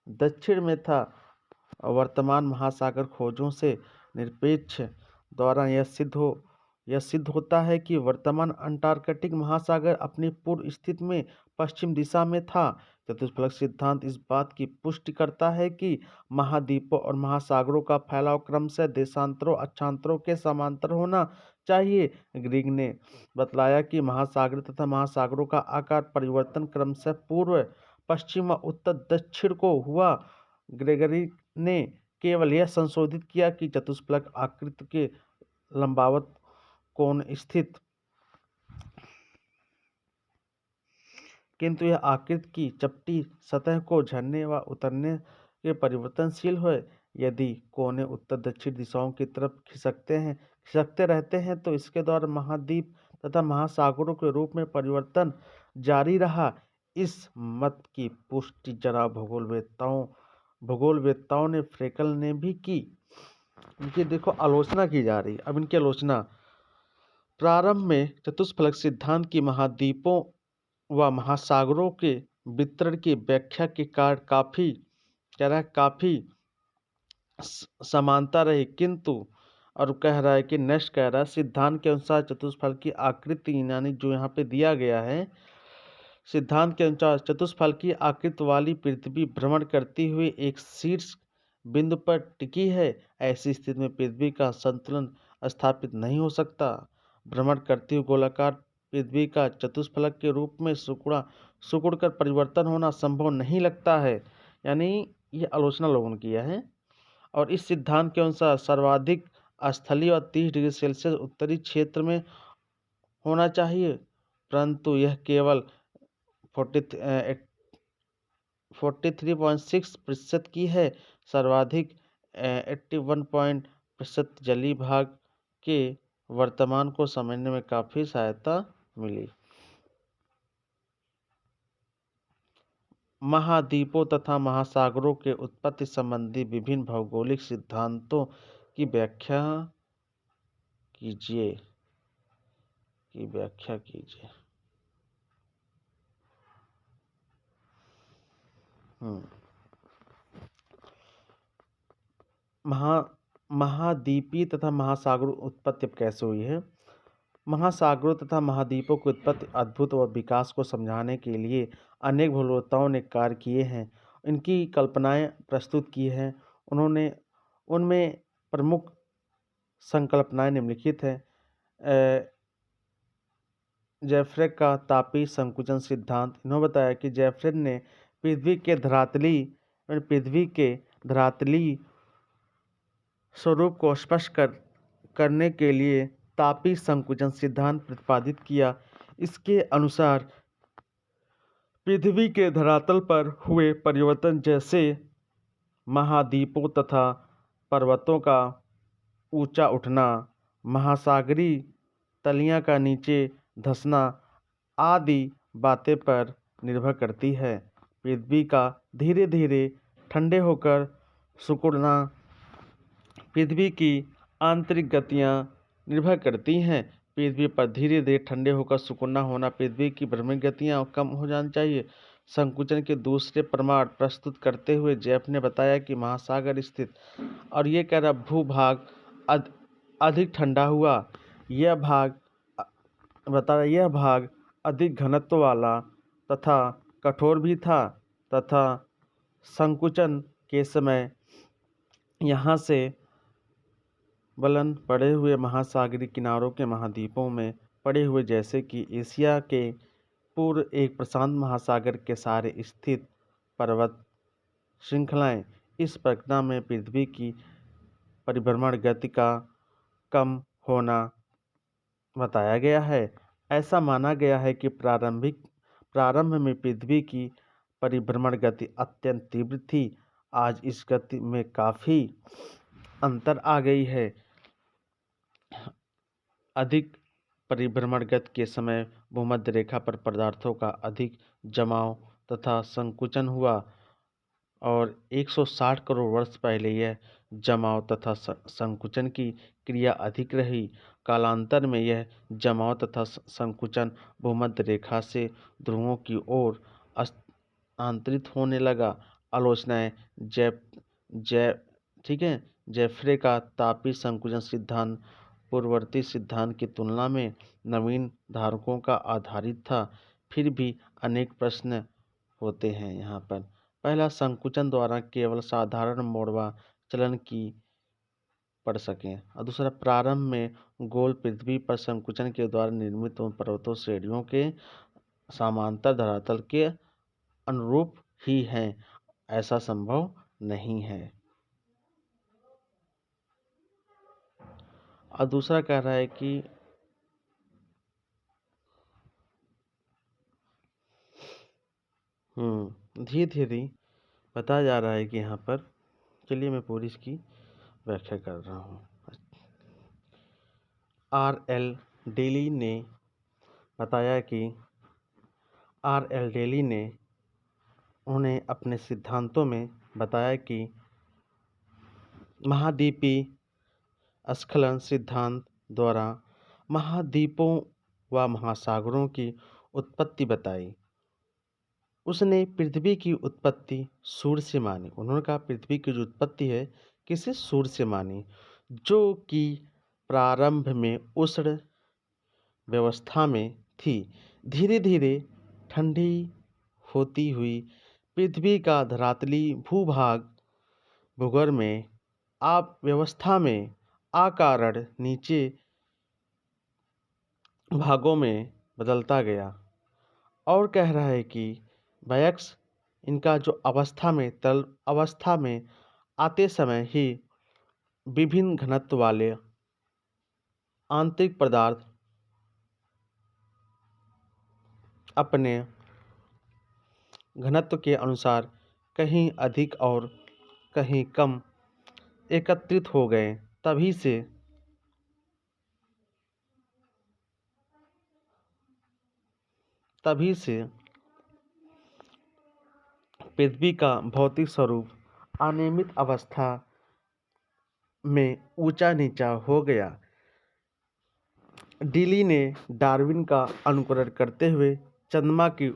S1: दक्षिण में था। वर्तमान महासागर खोजों से निरपेक्ष द्वारा यह सिद्ध होता है कि वर्तमान अंटार्कटिक महासागर अपनी पूर्व स्थिति में पश्चिम दिशा में था। चतुष्फलक सिद्धांत इस बात की पुष्टि करता है कि महाद्वीपों और महासागरों का फैलाव क्रमशः देशांतरों अक्षांतरों के समांतर होना चाहिए। ग्रीक ने बतलाया कि महासागर तथा महासागरों का आकार परिवर्तन क्रमशः पूर्व पश्चिम व उत्तर दक्षिण को हुआ। ग्रेगरी ने केवल यह संशोधित किया कि चतुष्फलक आकृति के लंबवत कोण स्थित, किंतु यह आकृति की चपटी सतह को झरने व उतरने के परिवर्तनशील है। यदि कोने उत्तर दक्षिण दिशाओं की तरफ खिसकते रहते हैं तो इसके द्वारा महाद्वीप तथा महासागरों के रूप में परिवर्तन जारी रहा। इस मत की पुष्टि जनाब भूगोलवेत्ताओं ने फ्रेकल ने भी की। इनकी देखो आलोचना की जा रही। अब इनकी आलोचना, प्रारंभ में चतुष्फलक सिद्धांत की महाद्वीपों व महासागरों के वितरण की व्याख्या के कारण काफी समानता रही, किंतु और कह रहा है कि नेक्स्ट कह रहा है सिद्धांत के अनुसार चतुष्फलक की आकृति, यानी जो यहाँ पे दिया गया है, सिद्धांत के अनुसार चतुष्फलक की आकृति वाली पृथ्वी भ्रमण करती हुई एक शीर्ष बिंदु पर टिकी है। ऐसी स्थिति में पृथ्वी का संतुलन स्थापित नहीं हो सकता। भ्रमण करती हुई गोलाकार पृथ्वी का चतुष्फलक के रूप में सिकुड़कर परिवर्तन होना संभव नहीं लगता है। यानी ये आलोचना लोगों ने किया है। और इस सिद्धांत के अनुसार सर्वाधिक स्थलीय और 30 डिग्री सेल्सियस उत्तरी क्षेत्र में होना चाहिए, परंतु यह केवल 43.6% की है। सर्वाधिक 81% जलीय भाग के वर्तमान को समझने में काफी सहायता मिली। महाद्वीपों तथा महासागरों के उत्पत्ति संबंधी विभिन्न भौगोलिक सिद्धांतों की व्याख्या कीजिए। महाद्वीपीय तथा महासागरों उत्पत्ति अब कैसे हुई है। महासागरों तथा महाद्वीपों की उत्पत्ति अद्भुत और विकास को समझाने के लिए अनेक भूगोलवेत्ताओं ने कार्य किए हैं, इनकी कल्पनाएं प्रस्तुत की हैं। उनमें प्रमुख संकल्पनाएं निम्नलिखित हैं। जेफ्रे का तापीय संकुचन सिद्धांत। इन्होंने बताया कि जेफ्रे ने पृथ्वी के धरातली स्वरूप को स्पष्ट करने के लिए तापीय संकुचन सिद्धांत प्रतिपादित किया। इसके अनुसार पृथ्वी के धरातल पर हुए परिवर्तन, जैसे महाद्वीपों तथा पर्वतों का ऊंचा उठना, महासागरीय तलियों का नीचे धंसना आदि बातें पर निर्भर करती है। पृथ्वी का धीरे धीरे ठंडे होकर सिकुड़ना, पृथ्वी की आंतरिक गतियाँ निर्भर करती हैं। पृथ्वी पर धीरे धीरे ठंडे होकर सिकुड़ना होना, पृथ्वी की भ्रमण गतियाँ कम हो जानी चाहिए। संकुचन के दूसरे प्रमाण प्रस्तुत करते हुए जेफ ने बताया कि महासागर स्थित, और ये कह रहा भूभाग अधिक ठंडा हुआ। यह भाग अधिक घनत्व वाला तथा कठोर भी था, तथा संकुचन के समय यहाँ से बलन पड़े हुए महासागरीय किनारों के महाद्वीपों में पड़े हुए, जैसे कि एशिया के पूर्व एक प्रशांत महासागर के सहारे स्थित पर्वत श्रृंखलाएं। इस प्रक्रिया में पृथ्वी की परिभ्रमण गति का कम होना बताया गया है। ऐसा माना गया है कि प्रारंभ में पृथ्वी की परिभ्रमण गति अत्यंत तीव्र थी। आज इस गति में काफ़ी अंतर आ गई है। अधिक परिभ्रमण गति के समय भूमध्य रेखा पर पदार्थों का अधिक जमाव तथा संकुचन हुआ, और 160 करोड़ वर्ष पहले यह जमाव तथा संकुचन की क्रिया अधिक रही। कालांतर में यह जमाव तथा संकुचन भूमध्य रेखा से ध्रुवों की ओर स्थानांतरित होने लगा। आलोचनाएं जेफ्रे का तापीय संकुचन सिद्धांत पूर्ववर्ती सिद्धांत की तुलना में नवीन धारकों का आधारित था। फिर भी अनेक प्रश्न होते हैं यहाँ पर। पहला, संकुचन द्वारा केवल साधारण मोड़वा चलन की पढ़ सकें। और दूसरा, प्रारंभ में गोल पृथ्वी पर संकुचन के द्वारा निर्मित पर्वतों श्रेणियों के समांतर धरातल के अनुरूप ही हैं, ऐसा संभव नहीं है। और दूसरा कह रहा है कि धीरे धीरे बताया जा रहा है कि यहाँ पर, चलिए मैं पूरी इसकी व्याख्या कर रहा हूँ। R.L. डेली ने बताया कि उन्हें अपने सिद्धांतों में बताया कि महाद्वीपीय स्खलन सिद्धांत द्वारा महाद्वीपों व महासागरों की उत्पत्ति बताई। उसने पृथ्वी की उत्पत्ति सूर्य से मानी। उन्होंने कहा पृथ्वी की जो उत्पत्ति है किसी सूर्य से मानी, जो कि प्रारंभ में उष्ण व्यवस्था में थी। धीरे धीरे ठंडी होती हुई पृथ्वी का धरातली भूभाग भूगर्भ में आप व्यवस्था में आकार नीचे भागों में बदलता गया। और कह रहा है कि वयस्क इनका जो अवस्था में तरल अवस्था में आते समय ही विभिन्न घनत्व वाले आंतरिक पदार्थ अपने घनत्व के अनुसार कहीं अधिक और कहीं कम एकत्रित हो गए। तभी से पृथ्वी का भौतिक स्वरूप अनियमित अवस्था में ऊंचा नीचा हो गया। डीली ने डार्विन का अनुकरण करते हुए चंद्रमा की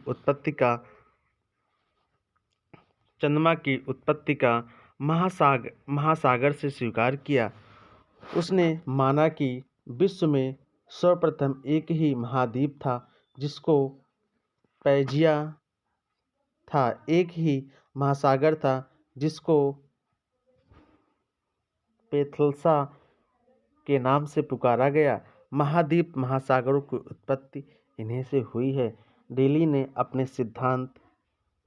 S1: उत्पत्ति का महासागर से स्वीकार किया। उसने माना कि विश्व में सर्वप्रथम एक ही महाद्वीप था, जिसको पैजिया था। एक ही महासागर था, जिसको पेथलसा के नाम से पुकारा गया। महाद्वीप महासागरों की उत्पत्ति इन्हीं से हुई है। डेली ने अपने सिद्धांत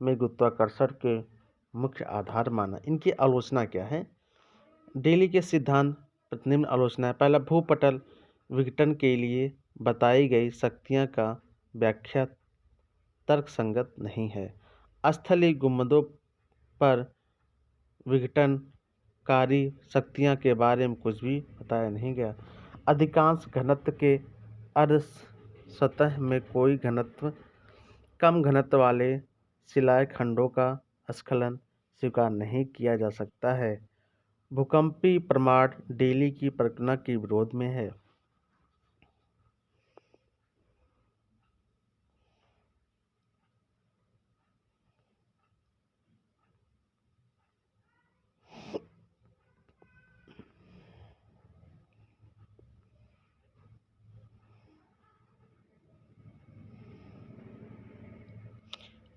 S1: में गुरुत्वाकर्षण के मुख्य आधार माना। इनकी आलोचना क्या है? डेली के सिद्धांत निम्न आलोचना है। पहला, भूपटल विघटन के लिए बताई गई शक्तियाँ का व्याख्या तर्कसंगत नहीं है। स्थलीय गुंबदों पर विघटनकारी शक्तियाँ के बारे में कुछ भी बताया नहीं गया। अधिकांश घनत्व के अर्ध सतह में कोई घनत्व कम घनत्व वाले शिलाएँ खंडों का स्खलन स्वीकार नहीं किया जा सकता है। भूकंपीय प्रमाण डेली की परिकल्पना के विरोध में है।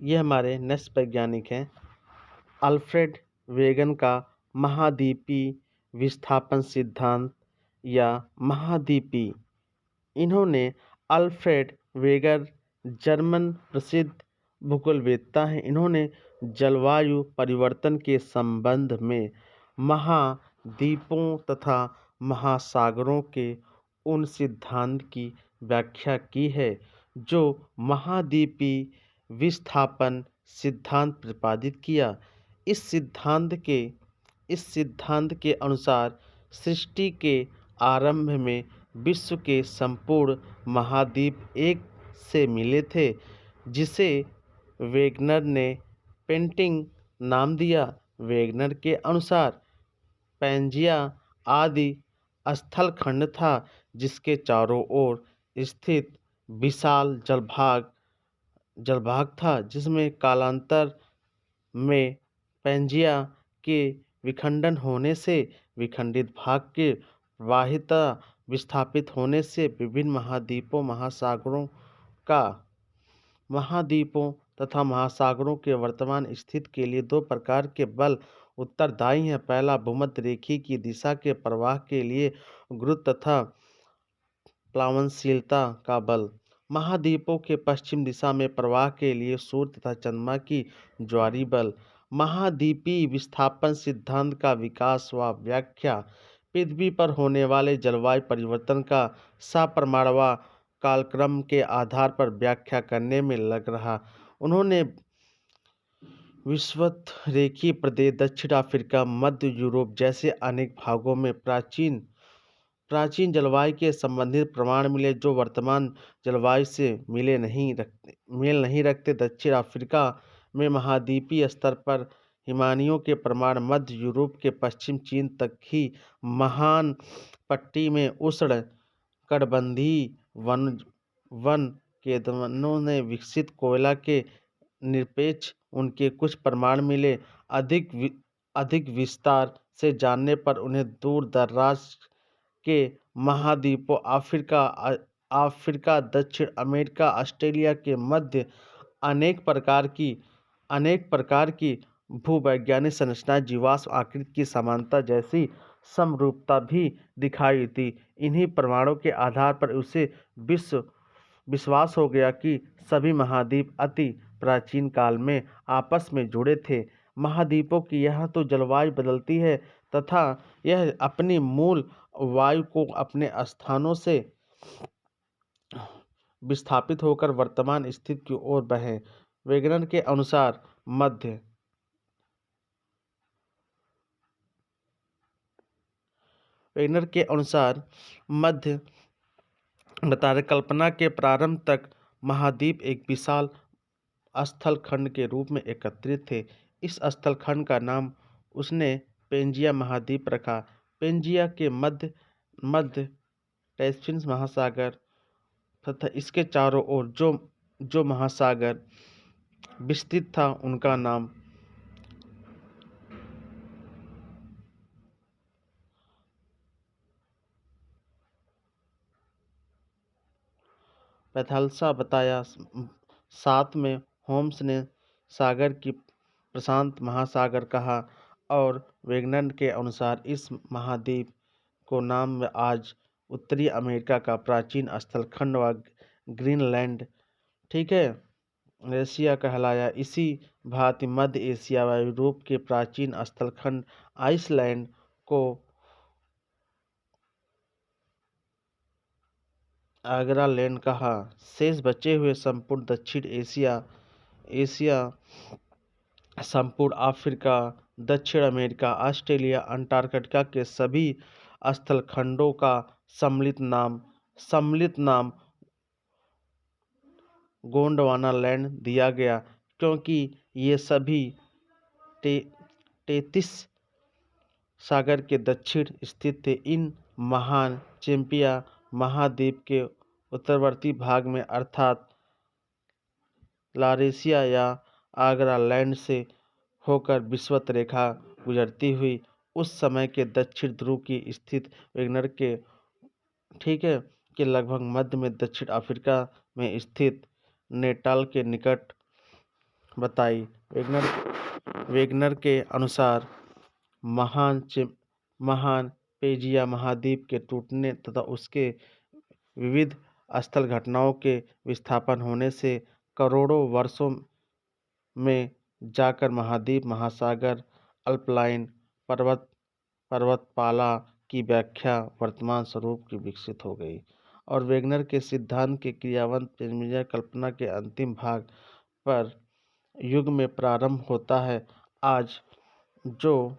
S1: ये हमारे नेक्स्ट वैज्ञानिक हैं अल्फ्रेड वेगन का महाद्वीपीय विस्थापन सिद्धांत या महाद्वीपीय। इन्होंने अल्फ्रेड वेगर जर्मन प्रसिद्ध भूगोलवेत्ता हैं। इन्होंने जलवायु परिवर्तन के संबंध में महाद्वीपों तथा महासागरों के उन सिद्धांत की व्याख्या की है जो महाद्वीपीय विस्थापन सिद्धांत प्रतिपादित किया। इस सिद्धांत के अनुसार सृष्टि के आरंभ में विश्व के संपूर्ण महाद्वीप एक से मिले थे, जिसे वेगनर ने पेंटिंग नाम दिया। वेगनर के अनुसार पैंजिया आदि स्थलखंड था, जिसके चारों ओर स्थित विशाल जलभाग था, जिसमें कालांतर में पैंजिया के विखंडन होने से विखंडित भाग के प्रवाहिता विस्थापित होने से विभिन्न महाद्वीपों तथा महासागरों के वर्तमान स्थिति के लिए दो प्रकार के बल उत्तरदायी हैं। पहला, भूमध्य रेखा की दिशा के प्रवाह के लिए गुरुत्व तथा प्लावनशीलता का बल। महाद्वीपों के पश्चिम दिशा में प्रवाह के लिए सूर्य तथा चंद्रमा की ज्वारीय बल। महाद्वीपीय विस्थापन सिद्धांत का विकास व व्याख्या पृथ्वी पर होने वाले जलवायु परिवर्तन का सप्रमाणवा कालक्रम के आधार पर व्याख्या करने में लग रहा। उन्होंने विषुवत-रेखीय प्रदेश दक्षिण अफ्रीका, मध्य यूरोप जैसे अनेक भागों में प्राचीन जलवायु के संबंधित प्रमाण मिले जो वर्तमान जलवायु से मेल नहीं रखते। दक्षिण अफ्रीका में महाद्वीपीय स्तर पर हिमानियों के प्रमाण मध्य यूरोप के पश्चिम चीन तक ही महान पट्टी में उष्ण कटिबंधीय वन के वनों ने विकसित कोयला के निरपेक्ष उनके कुछ प्रमाण मिले। अधिक विस्तार से जानने पर उन्हें दूर दराज के महाद्वीपों अफ्रीका, दक्षिण अमेरिका, ऑस्ट्रेलिया के मध्य अनेक प्रकार की भूवैज्ञानिक संरचनाएं, जीवाश्म आकृति की समानता जैसी समरूपता भी दिखाई दी। इन्हीं प्रमाणों के आधार पर उसे विश्वास हो गया कि सभी महाद्वीप अति प्राचीन काल में आपस में जुड़े थे। महाद्वीपों की यह तो जलवायु बदलती है तथा यह अपनी मूल वायु को अपने स्थानों से विस्थापित होकर वर्तमान स्थिति की ओर बढ़े। वेगनर के अनुसार मध्य बता रहे कल्पना के प्रारंभ तक महाद्वीप एक विशाल स्थलखंड के रूप में एकत्रित थे। इस स्थलखंड का नाम उसने पेंजिया महाद्वीप रखा। पेंजिया के मध्य पैसिफिक महासागर तथा इसके चारों ओर जो महासागर विस्तृत था उनका नाम पैथालसा बताया। साथ में होम्स ने सागर की प्रशांत महासागर कहा और वेगनर के अनुसार इस महाद्वीप को नाम में आज उत्तरी अमेरिका का प्राचीन स्थलखंड व ग्रीनलैंड, ठीक है, एशिया कहलाया। इसी भांति मध्य एशिया व यूरोप के प्राचीन स्थलखंड आइसलैंड को आगरालैंड कहा। शेष बचे हुए संपूर्ण दक्षिण एशिया, संपूर्ण अफ्रीका, दक्षिण अमेरिका, ऑस्ट्रेलिया, अंटार्कटिका के सभी स्थलखंडों का सम्मिलित नाम गोंडवाना लैंड दिया गया, क्योंकि ये सभी 33 सागर के दक्षिण स्थित थे। इन महान चैंपिया महाद्वीप के उत्तरवर्ती भाग में अर्थात लारेशिया या आगरालैंड से होकर विषुवत रेखा गुजरती हुई उस समय के दक्षिण ध्रुव की स्थित वेगनर के, ठीक है, के लगभग मध्य में दक्षिण अफ्रीका में स्थित नेटाल के निकट बताई। वेगनर के अनुसार महान पेजिया महाद्वीप के टूटने तथा उसके विविध स्थल घटनाओं के विस्थापन होने से करोड़ों वर्षों में जाकर महाद्वीप, महासागर, अल्पलाइन पर्वतमाला की व्याख्या वर्तमान स्वरूप की विकसित हो गई। और वेगनर के सिद्धांत के क्रियान्वयन पेजिया कल्पना के अंतिम भाग पर युग में प्रारंभ होता है। आज जो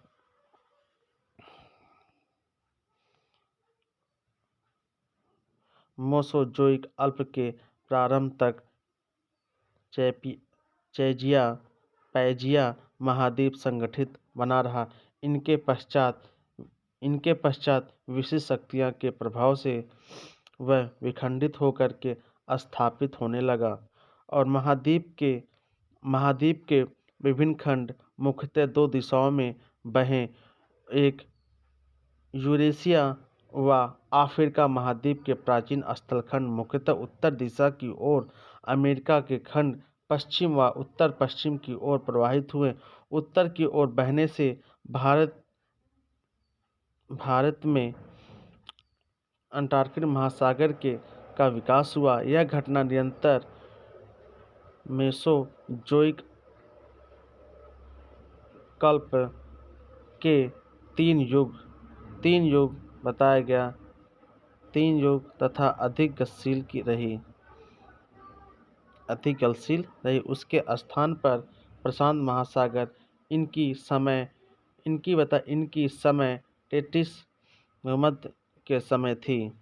S1: मोसोजोइक अल्प के प्रारंभ तक पैजिया महाद्वीप संगठित बना रहा। इनके पश्चात विशिष्ट शक्तियों के प्रभाव से वह विखंडित होकर के स्थापित होने लगा और महाद्वीप के विभिन्न खंड मुख्यतः दो दिशाओं में बहे, एक यूरेशिया व अफ्रीका महाद्वीप के प्राचीन स्थलखंड मुख्यतः उत्तर दिशा की ओर, अमेरिका के खंड पश्चिम व उत्तर पश्चिम की ओर प्रवाहित हुए। उत्तर की ओर बहने से भारत में अंटार्कटिक महासागर का विकास हुआ। यह घटना निरंतर मेसोजोइक कल्प के तीन युग बताया गया, 3 युग तथा अधिक गतिशील रही। उसके स्थान पर प्रशांत महासागर इनकी समय टेटिस भूमध्य के समय थी।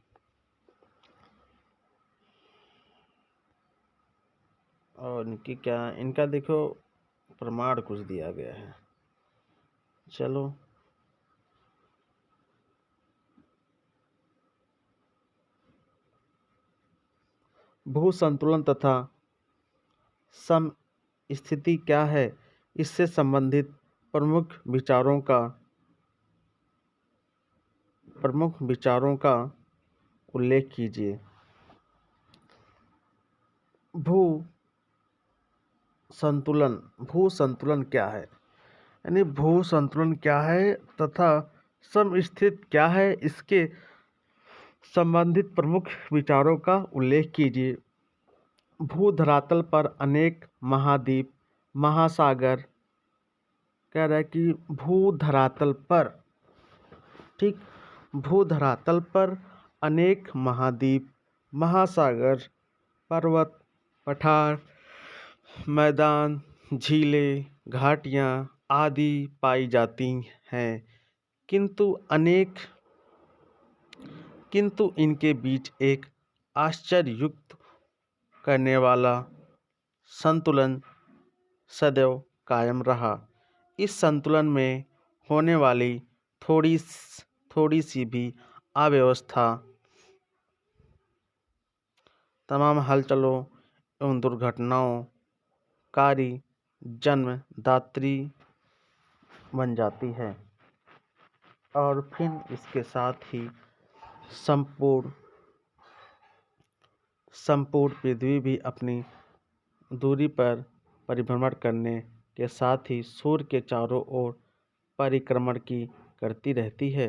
S1: और इनका देखो प्रमाण कुछ दिया गया है। चलो भू संतुलन तथा समस्थिति क्या है, इससे संबंधित प्रमुख विचारों का उल्लेख कीजिए। भू संतुलन क्या है, यानी भू संतुलन क्या है तथा समस्थिति क्या है, इसके संबंधित प्रमुख विचारों का उल्लेख कीजिए। भूधरातल पर अनेक महाद्वीप, महासागर, कह रहा है कि भूधरातल पर अनेक महाद्वीप, महासागर, पर्वत, पठार, मैदान, झीलें, घाटियाँ आदि पाई जाती हैं, किंतु इनके बीच एक आश्चर्ययुक्त करने वाला संतुलन सदैव कायम रहा। इस संतुलन में होने वाली थोड़ी सी भी अव्यवस्था तमाम हलचलों एवं दुर्घटनाओं कारी जन्मदात्री बन जाती है और फिर इसके साथ ही संपूर्ण पृथ्वी भी अपनी दूरी पर परिभ्रमण करने के साथ ही सूर्य के चारों ओर परिक्रमण की करती रहती है।